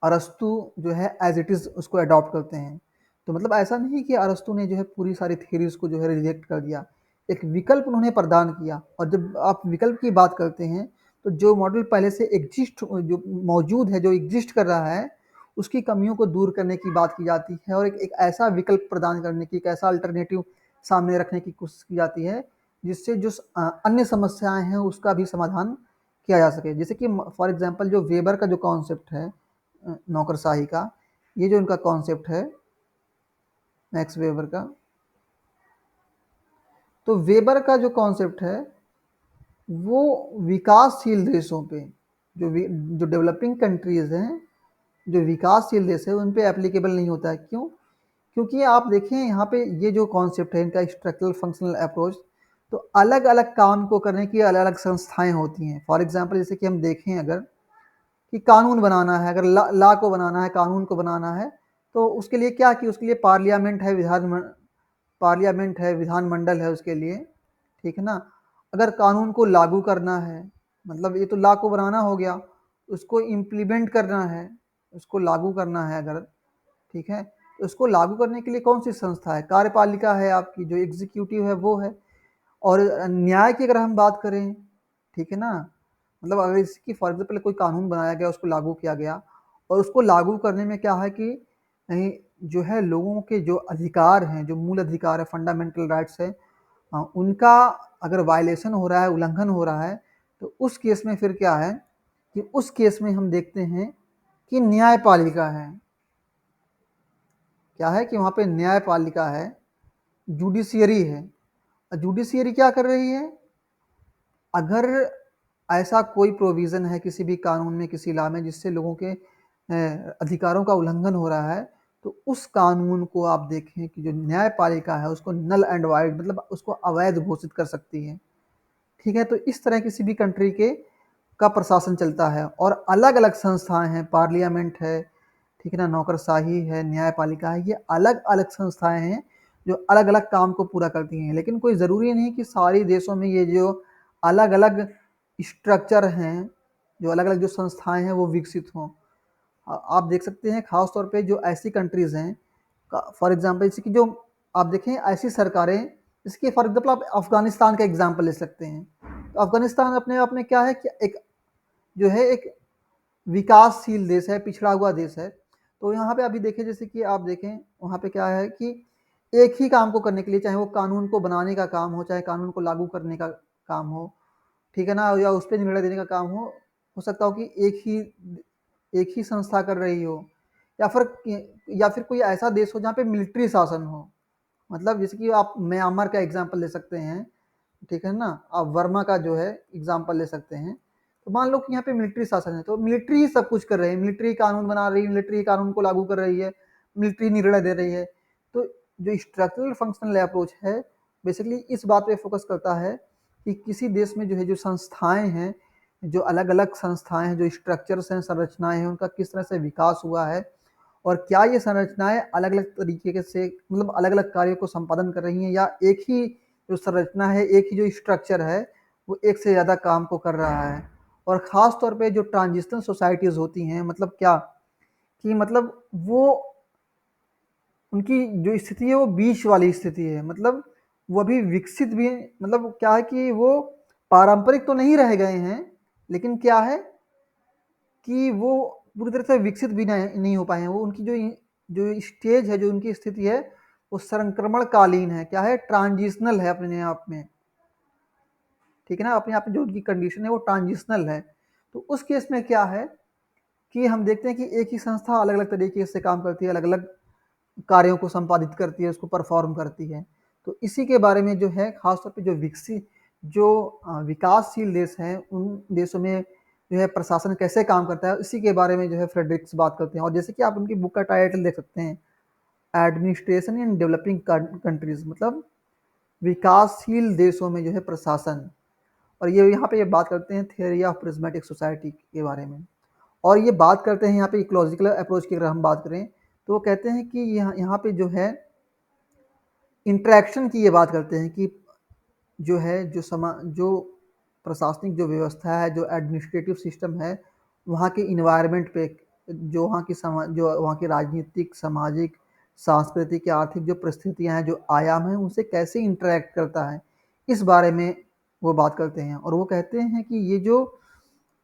A: अरस्तु जो है एज इट इज़ उसको अडॉप्ट करते हैं। तो मतलब ऐसा नहीं कि अरस्तु ने जो है पूरी सारी थ्योरीज को जो है रिजेक्ट कर दिया, एक विकल्प उन्होंने प्रदान किया। और जब आप विकल्प की बात करते हैं तो जो मॉडल पहले से एग्जिस्ट जो मौजूद है, जो एग्जिस्ट कर रहा है, उसकी कमियों को दूर करने की बात की जाती है, और एक ऐसा विकल्प प्रदान करने की, एक ऐसा अल्टरनेटिव सामने रखने की कोशिश की जाती है जिससे जो अन्य समस्याएं हैं उसका भी समाधान किया जा सके। जैसे कि फॉर एग्जांपल जो वेबर का जो कॉन्सेप्ट है नौकरशाही का, ये जो इनका कॉन्सेप्ट है मैक्स वेबर का, तो वेबर का जो कॉन्सेप्ट है वो विकासशील देशों पे, जो डेवलपिंग कंट्रीज हैं, जो विकासशील देश है, उन पे एप्लीकेबल नहीं होता है। क्यों? क्योंकि आप देखें यहाँ पे ये जो कॉन्सेप्ट है इनका स्ट्रक्चरल फंक्शनल अप्रोच, तो अलग अलग काम को करने की अलग अलग संस्थाएं होती हैं। फॉर एग्जांपल जैसे कि हम देखें अगर कि कानून बनाना है, अगर लॉ को बनाना है, कानून को बनाना है, तो उसके लिए क्या, कि उसके लिए पार्लियामेंट है, विधानमंडल है उसके लिए, ठीक है ना। अगर कानून को लागू करना है, मतलब ये तो लॉ को बनाना हो गया, उसको इम्प्लीमेंट करना है, उसको लागू करना है अगर, ठीक है, तो उसको लागू करने के लिए कौन सी संस्था है, कार्यपालिका है आपकी, जो एग्जीक्यूटिव है वो है। और न्याय की अगर हम बात करें, ठीक है ना, मतलब अगर इसकी फॉर एग्जाम्पल कोई कानून बनाया गया, उसको लागू किया गया, और उसको लागू करने में क्या है कि नहीं, जो है लोगों के जो अधिकार हैं, जो मूल अधिकार है, फंडामेंटल राइट्स है, उनका अगर वायलेशन हो रहा है, उल्लंघन हो रहा है, तो उस केस में फिर क्या है कि उस केस में हम देखते हैं कि न्यायपालिका है, क्या है कि वहाँ पे न्यायपालिका है, जुडिशियरी है। जुडिशियरी क्या कर रही है, अगर ऐसा कोई प्रोविज़न है किसी भी कानून में, किसी लॉ में, जिससे लोगों के अधिकारों का उल्लंघन हो रहा है, तो उस कानून को आप देखें कि जो न्यायपालिका है उसको नल एंड वाइड, मतलब उसको अवैध घोषित कर सकती है। ठीक है, तो इस तरह किसी भी कंट्री के का प्रशासन चलता है, और अलग अलग संस्थाएं हैं, पार्लियामेंट है, ठीक है ना, नौकरशाही है, न्यायपालिका है, ये अलग अलग संस्थाएं हैं जो अलग अलग काम को पूरा करती हैं। लेकिन कोई ज़रूरी नहीं कि सारी देशों में ये जो अलग अलग स्ट्रक्चर हैं, जो अलग अलग जो संस्थाएं हैं वो विकसित हों। आप देख सकते हैं खास तौर पे जो ऐसी कंट्रीज़ हैं, फॉर एग्जांपल जैसे कि जो आप देखें ऐसी सरकारें, इसके फॉर एग्जांपल आप अफगानिस्तान का एग्जांपल ले सकते हैं। तो अफगानिस्तान अपने आप में क्या है कि एक जो है एक विकासशील देश है, पिछड़ा हुआ देश है। तो यहाँ पे अभी देखें, जैसे कि आप देखें वहाँ पे क्या है कि एक ही काम को करने के लिए, चाहे वो कानून को बनाने का काम हो, चाहे कानून को लागू करने का काम हो, ठीक है ना, या उस पर निर्णय देने का काम हो सकता हो कि एक ही संस्था कर रही हो, या फिर कोई ऐसा देश हो जहाँ पे मिलिट्री शासन हो। मतलब जैसे कि आप म्यांमार का एग्जाम्पल ले सकते हैं, ठीक है ना, आप वर्मा का जो है एग्जाम्पल ले सकते हैं। तो मान लो कि यहाँ पे मिलिट्री शासन है, तो मिलिट्री ही सब कुछ कर रही है, मिलिट्री कानून बना रही है, मिलिट्री कानून को लागू कर रही है, मिलिट्री निर्णय दे रही है। तो जो स्ट्रक्चरल फंक्शनल अप्रोच है बेसिकली इस बात पे फोकस करता है कि किसी देश में जो है जो संस्थाएं हैं, जो अलग अलग संस्थाएं हैं, जो स्ट्रक्चर्स हैं, संरचनाएं हैं, उनका किस तरह से विकास हुआ है, और क्या ये संरचनाएं अलग अलग तरीके से, मतलब अलग अलग कार्यों को संपादन कर रही हैं, या एक ही जो संरचना है, एक ही जो स्ट्रक्चर है, वो एक से ज़्यादा काम को कर रहा है। और ख़ास तौर पे जो ट्रांजिशनल सोसाइटीज़ होती हैं, मतलब क्या कि मतलब वो उनकी जो स्थिति है वो बीच वाली स्थिति है, मतलब वो अभी विकसित भी, मतलब क्या है कि वो पारंपरिक तो नहीं रह गए हैं, लेकिन क्या है कि वो पूरी तरह से विकसित भी नहीं हो पाए हैं। वो उनकी जो स्टेज है, जो उनकी स्थिति है, वो संक्रमणकालीन है, क्या है, ट्रांजिशनल है अपने आप में, ठीक है ना, अपने आप में जो उनकी कंडीशन है वो ट्रांजिशनल है। तो उस केस में क्या है कि हम देखते हैं कि एक ही संस्था अलग अलग तरीके से काम करती है, अलग अलग कार्यों को संपादित करती है, उसको परफॉर्म करती है। तो इसी के बारे में जो है खासतौर पे जो विकसित, जो विकासशील देश हैं, उन देशों में जो है प्रशासन कैसे काम करता है, इसी के बारे में जो है फ्रेडरिक्स बात करते हैं। और जैसे कि आप उनकी बुक का टाइटल देख सकते हैं, एडमिनिस्ट्रेशन इन डेवलपिंग कंट्रीज, मतलब विकासशील देशों में जो है प्रशासन। और ये यहाँ पे ये बात करते हैं थियरी ऑफ प्रिज्मेटिक सोसाइटी के बारे में। और ये बात करते हैं यहाँ पे इकोलॉजिकल अप्रोच की अगर हम बात करें, तो वो कहते हैं कि यहाँ पे जो है इंटरेक्शन की ये बात करते हैं कि जो है जो प्रशासनिक जो व्यवस्था है, जो एडमिनिस्ट्रेटिव सिस्टम है, वहाँ के इन्वायरमेंट पे, जो वहाँ की जो वहाँ की राजनीतिक, सामाजिक, सांस्कृतिक या आर्थिक जो परिस्थितियाँ हैं, जो आयाम हैं, उनसे कैसे इंटरेक्ट करता है, इस बारे में वो बात करते हैं। और वो कहते हैं कि ये जो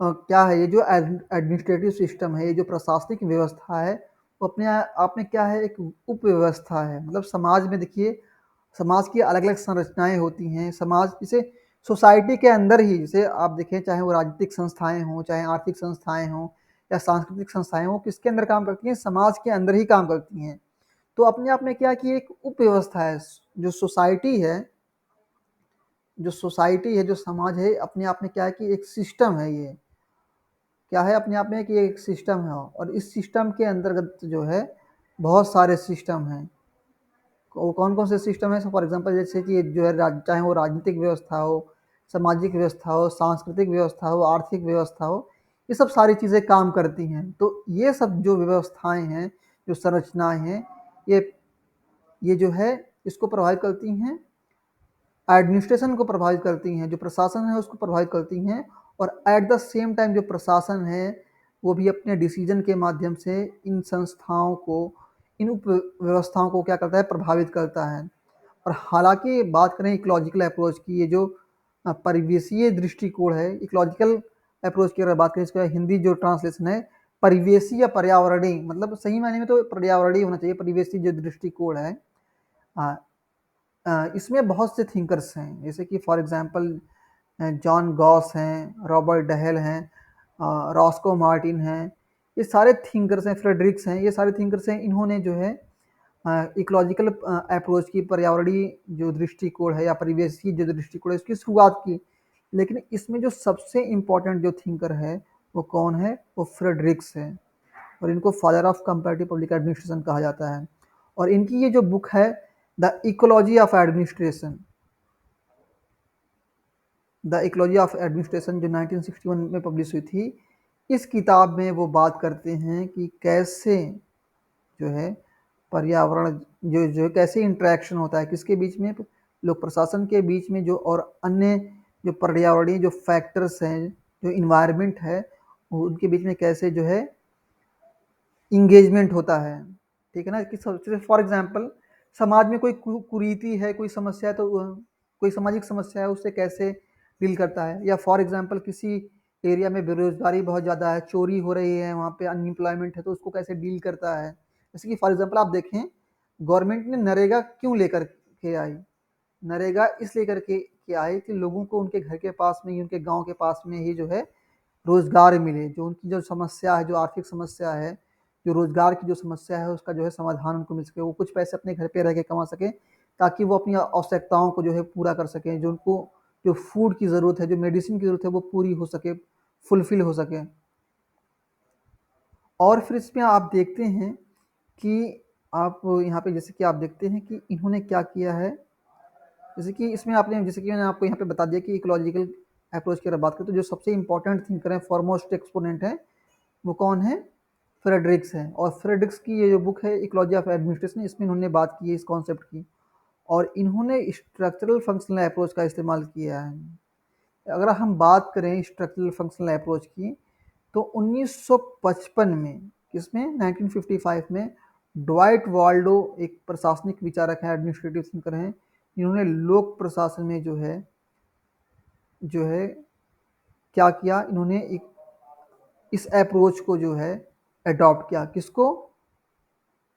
A: क्या है, ये जो एडमिनिस्ट्रेटिव सिस्टम है, ये जो प्रशासनिक व्यवस्था है, वो अपने आप में क्या है, एक उपव्यवस्था है। मतलब समाज में देखिए, समाज की अलग अलग संरचनाएं होती हैं। समाज जैसे सोसाइटी के अंदर ही, जैसे आप देखें, चाहे वो राजनीतिक संस्थाएं हों, चाहे आर्थिक संस्थाएं हों या सांस्कृतिक संस्थाएं हों, किसके अंदर काम करती हैं, समाज के अंदर ही काम करती हैं। तो अपने आप में क्या है कि एक उपव्यवस्था है। जो सोसाइटी है, जो समाज है, अपने आप में क्या है कि एक सिस्टम है। ये क्या है, अपने आप में कि एक सिस्टम है, और इस सिस्टम के अंतर्गत जो है बहुत सारे सिस्टम हैं। वो कौन कौन से सिस्टम है, फॉर एग्जांपल जैसे कि जो है चाहे वो राजनीतिक व्यवस्था हो, सामाजिक व्यवस्था हो, सांस्कृतिक व्यवस्था हो, आर्थिक व्यवस्था हो, ये सब सारी चीज़ें काम करती हैं। तो ये सब जो व्यवस्थाएं हैं, जो संरचनाएं हैं, ये ये जो है इसको प्रभावित करती हैं, एडमिनिस्ट्रेशन को प्रभावित करती हैं, जो प्रशासन है उसको प्रभावित करती हैं। और एट द सेम टाइम जो प्रशासन है वो भी अपने डिसीजन के माध्यम से इन संस्थाओं को, इन उप व्यवस्थाओं को क्या करता है, प्रभावित करता है। और हालांकि बात करें इकोलॉजिकल अप्रोच की, ये जो परिवेशीय दृष्टिकोण है, इकोलॉजिकल अप्रोच की अगर बात करें, इसका हिंदी जो ट्रांसलेशन है परिवेशी या पर्यावरणीय, मतलब सही मायने में तो पर्यावरणीय होना चाहिए, परिवेशी जो दृष्टिकोण है। इसमें बहुत से थिंकर्स हैं, जैसे कि फॉर एग्जांपल जॉन गॉस हैं, रॉबर्ट डहेल हैं, रॉस्को मार्टिन हैं, ये सारे थिंकर्स हैं, फ्रेडरिक्स हैं, ये सारे थिंकर्स हैं। इन्होंने जो है इकोलॉजिकल अप्रोच की, पर्यावरणीय जो दृष्टिकोण है या परिवेशी जो दृष्टिकोण है, उसकी शुरुआत की। लेकिन इसमें जो सबसे इम्पोर्टेंट जो थिंकर है वो कौन है, वो फ्रेडरिक्स है। और इनको father of comparative public administration कहा जाता है। और इनकी ये जो बुक है, the ecology of administration, the ecology of administration, जो 1961 में पब्लिश हुई थी, इस किताब में वो बात करते हैं कि कैसे जो है पर्यावरण, जो कैसे इंटरेक्शन होता है किसके बीच में, लोक प्रशासन के बीच में, जो और अन्य जो पर्यावरणीय जो फैक्टर्स हैं, जो इन्वायरमेंट है, उनके बीच में कैसे जो है इंगेजमेंट होता है, ठीक है ना। कि फॉर एग्जांपल समाज में कोई कुरीति है, कोई समस्या है, तो कोई सामाजिक समस्या है, उससे कैसे डील करता है। या फॉर एग्जांपल किसी एरिया में बेरोजगारी बहुत ज़्यादा है, चोरी हो रही है, वहाँ पे अनएम्प्लॉयमेंट है, तो उसको कैसे डील करता है। जैसे कि फॉर एग्जांपल आप देखें, गवर्नमेंट ने नरेगा क्यों लेकर के आई, नरेगा इसलिए करके आई कि लोगों को उनके घर के पास में ही, उनके गांव के पास में ही जो है रोजगार मिले, जो उनकी जो समस्या है, जो आर्थिक समस्या है, जो रोजगार की जो समस्या है, उसका जो है समाधान उनको मिल सके, वो कुछ पैसे अपने घर पे रह के कमा सकें, ताकि वो अपनी आवश्यकताओं को जो है पूरा कर सकें, जो उनको जो फूड की ज़रूरत है, जो मेडिसिन की ज़रूरत है, वो पूरी हो सके, फुलफिल हो सके। और फिर इसमें आप देखते हैं कि आप यहाँ पे जैसे कि आप देखते हैं कि इन्होंने क्या किया है, जैसे कि इसमें आपने, जैसे कि मैंने आपको यहाँ पे बता दिया कि इकोलॉजिकल अप्रोच की अगर बात करें, तो जो सबसे इंपॉर्टेंट थिंकर है, फॉरमोस्ट एक्सपोनेंट है, वो कौन है, फ्रेडरिक्स है। और फ्रेडरिक्स की ये जो बुक है इकोलॉजी ऑफ एडमिनिस्ट्रेशन, इसमें इन्होंने बात की है इस कॉन्सेप्ट की, और इन्होंने स्ट्रक्चरल फंक्शनल अप्रोच का इस्तेमाल किया है। अगर हम बात करें स्ट्रक्चरल फंक्शनल अप्रोच की, तो 1955 में, किसमें, 1955 में, ड्वाइट वाल्डो एक प्रशासनिक विचारक हैं, एडमिनिस्ट्रेटिव थिंकर हैं, इन्होंने लोक प्रशासन में जो है क्या किया, इन्होंने इस अप्रोच को जो है अडॉप्ट किया। किसको?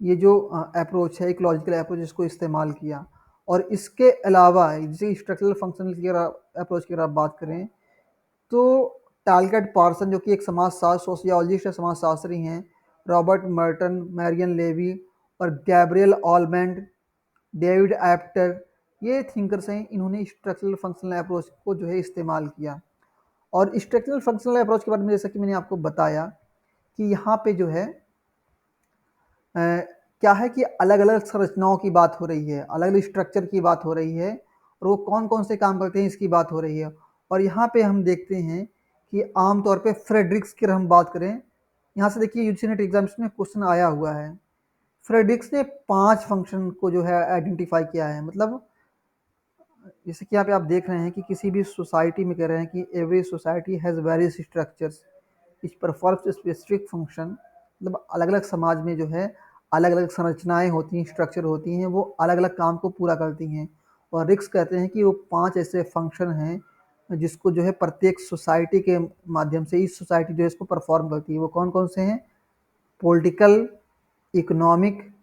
A: ये जो अप्रोच है, इकोलॉजिकल अप्रोच, इसको इस्तेमाल किया। और इसके अलावा जैसे स्ट्रक्चरल फंक्शनल की अगर अप्रोच की अगर आप बात करें तो टालकट पार्सन जो कि एक समाजशास्त्र सोशियोलॉजिस्ट है, समाजशास्त्री हैं, रॉबर्ट मर्टन, मैरियन लेवी और गैब्रियल ऑलमेंड, डेविड एप्टर, ये थिंकर्स हैं। इन्होंने स्ट्रक्चरल फंक्शनल अप्रोच को जो है इस्तेमाल किया। और स्ट्रक्चरल फंक्शनल अप्रोच के बारे में जैसा कि मैंने आपको बताया कि यहाँ पे जो है अ, क्या है कि अलग अलग संरचनाओं की बात हो रही है, अलग अलग स्ट्रक्चर की बात हो रही है, और वो कौन कौन से काम करते हैं इसकी बात हो रही है। और यहाँ पे हम देखते हैं कि आमतौर पे फ्रेडरिक्स की अगर हम बात करें, यहाँ से देखिए यूजीसी नेट एग्जामिनेशन में क्वेश्चन आया हुआ है। फ्रेडरिक्स ने 5 फंक्शन को जो है आइडेंटिफाई किया है। मतलब जैसे कि यहाँ पे आप देख रहे हैं कि किसी भी सोसाइटी में कह रहे हैं कि every society has various structures which performs specific function. मतलब अलग अलग समाज में जो है अलग अलग संरचनाएं होती हैं, स्ट्रक्चर होती हैं, वो अलग अलग काम को पूरा करती हैं। और रिक्स कहते हैं कि वो 5 ऐसे फंक्शन हैं जिसको जो है प्रत्येक सोसाइटी के माध्यम से इस सोसाइटी जो है इसको परफॉर्म करती है। वो कौन कौन से हैं? पॉलिटिकल, इकोनॉमिक,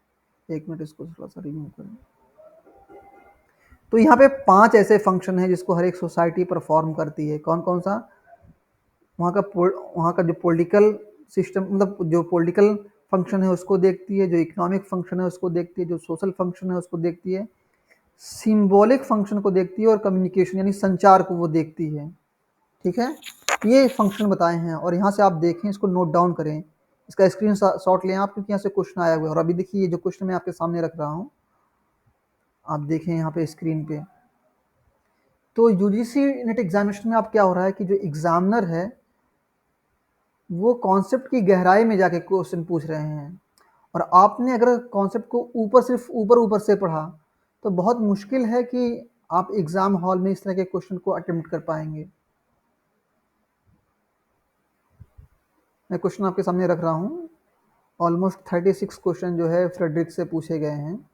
A: एक मिनट इसको थोड़ा सा रिमूव करें। तो यहाँ पे 5 ऐसे फंक्शन हैं जिसको हर एक सोसाइटी परफॉर्म करती है। कौन कौन सा? वहाँ का जो पॉलिटिकल सिस्टम, मतलब जो पॉलिटिकल फंक्शन है उसको देखती है, जो इकोनॉमिक फंक्शन है उसको देखती है, जो सोशल फंक्शन है उसको देखती है, सिंबॉलिक फंक्शन को देखती है, और कम्युनिकेशन यानी संचार को वो देखती है। ठीक है, ये फंक्शन बताए हैं। और यहाँ से आप देखें, इसको नोट डाउन करें, इसका स्क्रीन शॉट लें आप, क्योंकि यहाँ से क्वेश्चन आया हुआ है। और अभी देखिए ये जो क्वेश्चन मैं आपके सामने रख रहा हूँ, आप देखें यहाँ पे स्क्रीन पे। तो यूजीसी नेट एग्जामिनेशन में आप क्या हो रहा है कि जो एग्जामिनर है वो कॉन्सेप्ट की गहराई में जाके क्वेश्चन पूछ रहे हैं। और आपने अगर कॉन्सेप्ट को सिर्फ ऊपर ऊपर से पढ़ा तो बहुत मुश्किल है कि आप एग्जाम हॉल में इस तरह के क्वेश्चन को अटेम्प्ट कर पाएंगे। मैं क्वेश्चन आपके सामने रख रहा हूँ। ऑलमोस्ट 36 क्वेश्चन जो है फ्रेडरिक से पूछे गए हैं।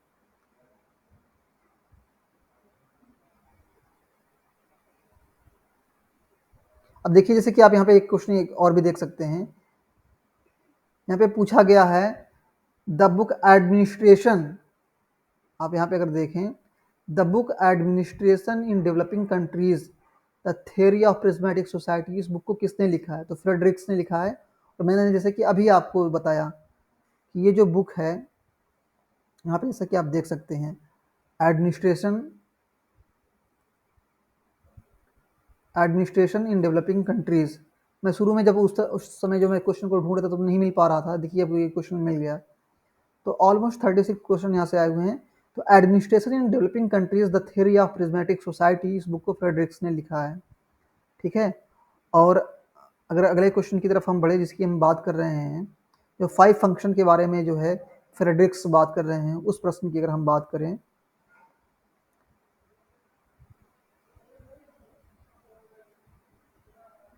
A: अब देखिए, जैसे कि आप यहाँ पे एक क्वेश्चन एक और भी देख सकते हैं। यहाँ पे पूछा गया है द बुक एडमिनिस्ट्रेशन, आप यहाँ पे अगर देखें, the book administration in developing countries the theory of prismatic society, इस बुक को किसने लिखा है? तो फ्रेडरिक्स ने लिखा है। और मैंने जैसे कि अभी आपको बताया कि ये जो बुक है, यहाँ पे जैसा कि आप देख सकते हैं, एडमिनिस्ट्रेशन इन डेवलपिंग कंट्रीज। मैं शुरू में जब उस समय जो मैं क्वेश्चन को ढूंढ रहा था तो नहीं मिल पा रहा था, देखिए अब ये क्वेश्चन मिल गया। तो ऑलमोस्ट 36 क्वेश्चन यहाँ से आए हुए हैं। तो administration in developing countries the theory of prismatic society, इस बुक को फ्रेडरिक्स ने लिखा है। ठीक है। और अगर अगले क्वेश्चन की तरफ हम बढ़े, जिसकी हम बात कर रहे हैं, जो 5 फंक्शन के बारे में जो है फ्रेडरिक्स बात कर रहे हैं, उस प्रश्न की अगर हम बात करें,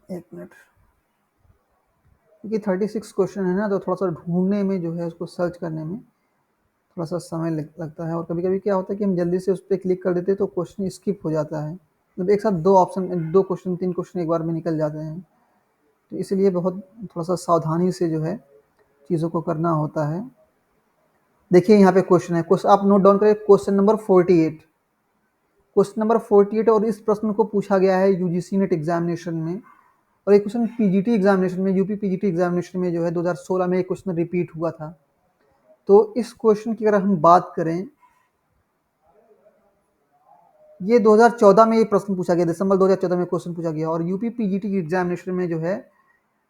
A: एक मिनट, क्योंकि 36 क्वेश्चन है ना, तो थोड़ा सा ढूंढने में जो है उसको सर्च करने में थोड़ा सा समय लगता है। और कभी कभी क्या होता है कि हम जल्दी से उस पर क्लिक कर देते हैं तो क्वेश्चन स्किप हो जाता है। मतलब एक साथ 2 क्वेश्चन 3 क्वेश्चन एक बार में निकल जाते हैं। तो इसलिए बहुत थोड़ा सा सावधानी से जो है चीज़ों को करना होता है। देखिए यहाँ पे क्वेश्चन है, क्वेश्चन आप नोट डाउन करें, क्वेश्चन नंबर 48, क्वेश्चन नंबर 48। और इस प्रश्न को पूछा गया है यूजीसी नेट एग्जामिनेशन में। और एक क्वेश्चन पीजीटी एग्जामिनेशन में, यूपी पीजीटी एग्जामिनेशन में जो है 2016 में एक क्वेश्चन रिपीट हुआ था। तो इस क्वेश्चन की अगर हम बात करें, ये 2014 में ये प्रश्न पूछा गया, दिसंबर 2014 में क्वेश्चन पूछा गया। और यूपी पीजीटी की एग्जामिनेशन में जो है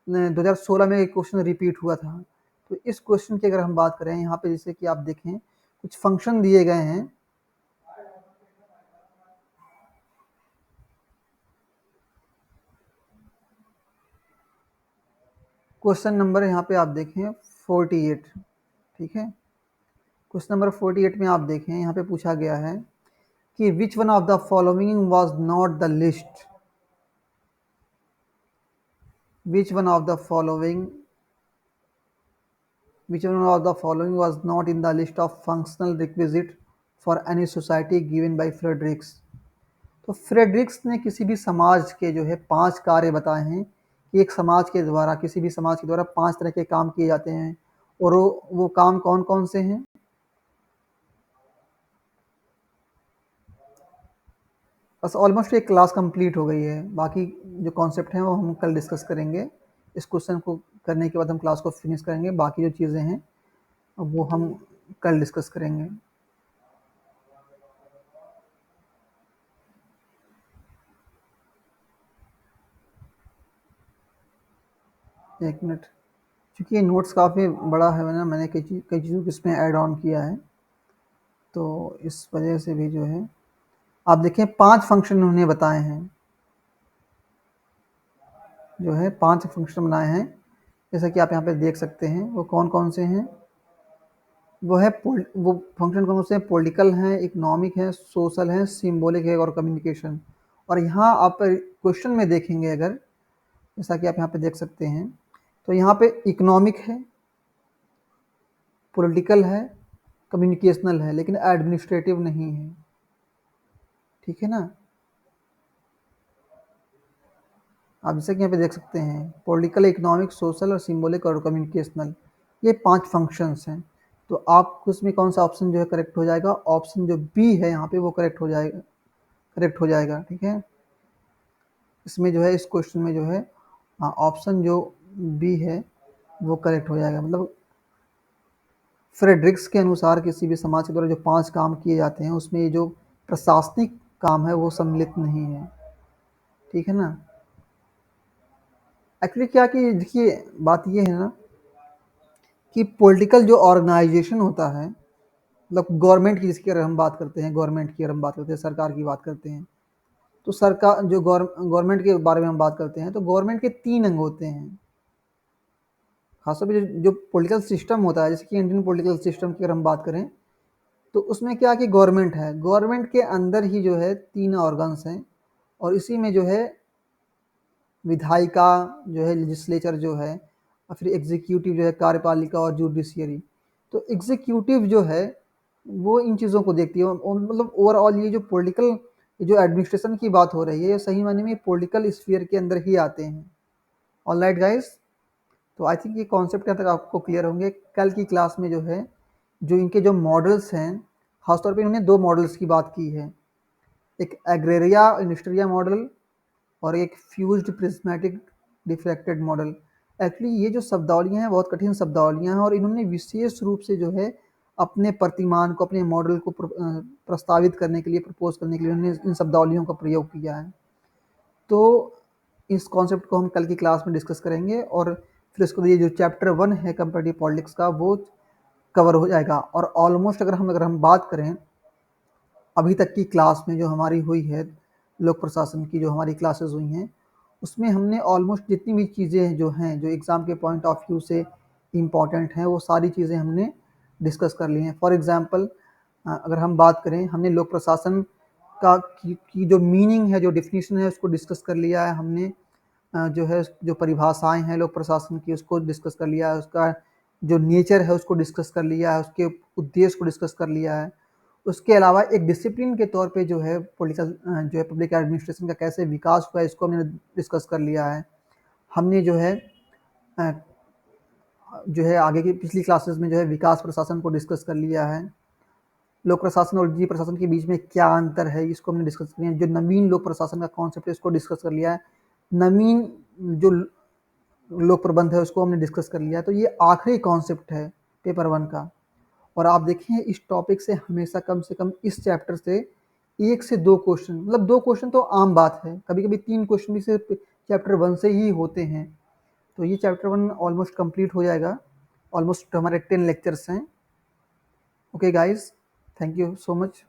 A: 2016 में एक क्वेश्चन रिपीट हुआ था। तो इस क्वेश्चन की अगर हम बात करें, यहाँ पे जैसे कि आप देखें कुछ फंक्शन दिए गए हैं। क्वेश्चन नंबर यहाँ पे आप देखें 48, ठीक है। क्वेश्चन नंबर 48 में आप देखें, यहाँ पे पूछा गया है कि which one of the following was not the list, which one of the following which one of the following was not in the list of functional requisite for any society given by Fredericks. तो फ्रेडरिक्स ने किसी भी समाज के जो है 5 कार्य बताए हैं कि एक समाज के द्वारा, किसी भी समाज के द्वारा 5 तरह के काम किए जाते हैं, और वो काम कौन कौन से हैं? बस ऑलमोस्ट एक क्लास कंप्लीट हो गई है, बाकी जो कॉन्सेप्ट हैं वो हम कल डिस्कस करेंगे। इस क्वेश्चन को करने के बाद हम क्लास को फिनिश करेंगे, बाकी जो चीज़ें हैं वो हम कल डिस्कस करेंगे। एक मिनट, क्योंकि ये नोट्स काफ़ी बड़ा है ना, मैंने कई चीज़ों को इसमें ऐड ऑन किया है, तो इस वजह से भी जो है आप देखें 5 फंक्शन उन्होंने बताए हैं, जो है 5 फंक्शन बनाए हैं, जैसा कि आप यहाँ पे देख सकते हैं। वो कौन कौन से हैं? वो फंक्शन कौन से हैं? पॉलिटिकल हैं, इकोनॉमिक हैं, सोशल हैं, सिंबॉलिक है और कम्युनिकेशन। और यहाँ आप क्वेश्चन में देखेंगे अगर, जैसा कि आप यहाँ पे देख सकते हैं, तो यहाँ पे इकोनॉमिक है, पॉलिटिकल है, कम्युनिकेशनल है, लेकिन एडमिनिस्ट्रेटिव नहीं है। ठीक है ना? आप जैसे कि यहाँ पे देख सकते हैं, पॉलिटिकल, इकोनॉमिक, सोशल और सिंबॉलिक और कम्युनिकेशनल, ये 5 फंक्शंस हैं। तो आप उसमें कौन सा ऑप्शन जो है करेक्ट हो जाएगा? ऑप्शन जो बी है यहाँ पे वो करेक्ट हो जाएगा, करेक्ट हो जाएगा। ठीक है, इसमें जो है, इस क्वेश्चन में जो है ऑप्शन जो बी है वो करेक्ट हो जाएगा। मतलब फ्रेडरिक्स के अनुसार किसी भी समाज के द्वारा जो 5 काम किए जाते हैं उसमें ये जो प्रशासनिक काम है वो सम्मिलित नहीं है। ठीक है ना? एक्चुअली क्या कि देखिए, बात ये है ना कि पॉलिटिकल जो ऑर्गेनाइजेशन होता है, मतलब गवर्नमेंट की, जिसकी अगर हम बात करते हैं, गवर्नमेंट की अगर हम बात करते हैं, सरकार की बात करते हैं, तो सरकार जो गवर्नमेंट के बारे में हम बात करते हैं, तो गवर्नमेंट के 3 अंग होते हैं। खासतौर पे जो पॉलिटिकल सिस्टम होता है, जैसे कि इंडियन पॉलिटिकल सिस्टम की अगर हम बात करें, तो उसमें क्या कि गवर्नमेंट है, गवर्नमेंट के अंदर ही जो है 3 ऑर्गन्स हैं, और इसी में जो है विधायिका जो है, लेजिस्लेचर जो है, और फिर एग्जीक्यूटिव जो है, कार्यपालिका, और जुडिशियरी। तो एग्जीक्यूटिव जो है वो इन चीज़ों को देखती है, मतलब ओवरऑल ये जो पॉलिटिकल, जो एडमिनिस्ट्रेशन की बात हो रही है, ये सही मायने में पॉलिटिकल स्फीयर के अंदर ही आते हैं। ऑलराइट गाइस, तो आई थिंक ये कॉन्सेप्ट यहाँ तक आपको क्लियर होंगे। कल की क्लास में जो है, जो इनके जो मॉडल्स हैं, खासतौर पे इन्होंने 2 मॉडल्स की बात की है, एक एग्रेरिया इंडस्ट्रिया मॉडल और एक fused prismatic diffracted model. Actually ये जो शब्दावलियाँ हैं बहुत कठिन शब्दावलियाँ हैं, और इन्होंने विशेष रूप से जो है अपने प्रतिमान को, अपने मॉडल को प्रस्तावित करने के लिए, प्रपोज करने के लिए उन्होंने इन शब्दावलियों का प्रयोग किया है। तो इस कॉन्सेप्ट को हम कल की क्लास में डिस्कस करेंगे, और फिर उसके बाद ये जो चैप्टर 1 है कंपैरेटिव पॉलिटिक्स का, वो कवर हो जाएगा। और ऑलमोस्ट अगर हम बात करें अभी तक की क्लास में जो हमारी हुई है, लोक प्रशासन की जो हमारी क्लासेस हुई हैं, उसमें हमने ऑलमोस्ट जितनी भी चीज़ें जो हैं, जो एग्ज़ाम के पॉइंट ऑफ व्यू से इम्पॉर्टेंट हैं, वो सारी चीज़ें हमने डिस्कस कर ली हैं। फॉर एग्ज़ाम्पल अगर हम बात करें, हमने लोक प्रशासन की जो मीनिंग है, जो डेफिनेशन है, उसको डिस्कस कर लिया है हमने। जो है, जो परिभाषाएं हैं लोक प्रशासन की, उसको डिस्कस कर लिया है, उसका जो नेचर है उसको डिस्कस कर लिया है, उसके उद्देश्य को डिस्कस कर लिया है। उसके अलावा एक डिसिप्लिन के तौर पे जो है पॉलिटिकल, जो है पब्लिक एडमिनिस्ट्रेशन का कैसे विकास हुआ है, इसको हमने डिस्कस कर लिया है। हमने जो है अ, जो है आगे की पिछली क्लासेस में जो है विकास प्रशासन को डिस्कस कर लिया है। लोक प्रशासन और निजी प्रशासन के बीच में क्या अंतर है, इसको हमने डिस्कस किया है। जो नवीन लोक प्रशासन का कॉन्सेप्ट है, इसको डिस्कस कर लिया है। नवीन जो लोक प्रबंध है, उसको हमने डिस्कस कर लिया है। तो ये आखिरी कॉन्सेप्ट है पेपर 1 का। और आप देखें, इस टॉपिक से हमेशा कम से कम इस चैप्टर से 1 से 2 क्वेश्चन, मतलब 2 क्वेश्चन तो आम बात है, कभी-कभी 3 क्वेश्चन भी सिर्फ चैप्टर 1 से ही होते हैं। तो ये चैप्टर 1 ऑलमोस्ट कंप्लीट हो जाएगा। ऑलमोस्ट हमारे 10 लेक्चर्स हैं। Okay guys, thank you so much.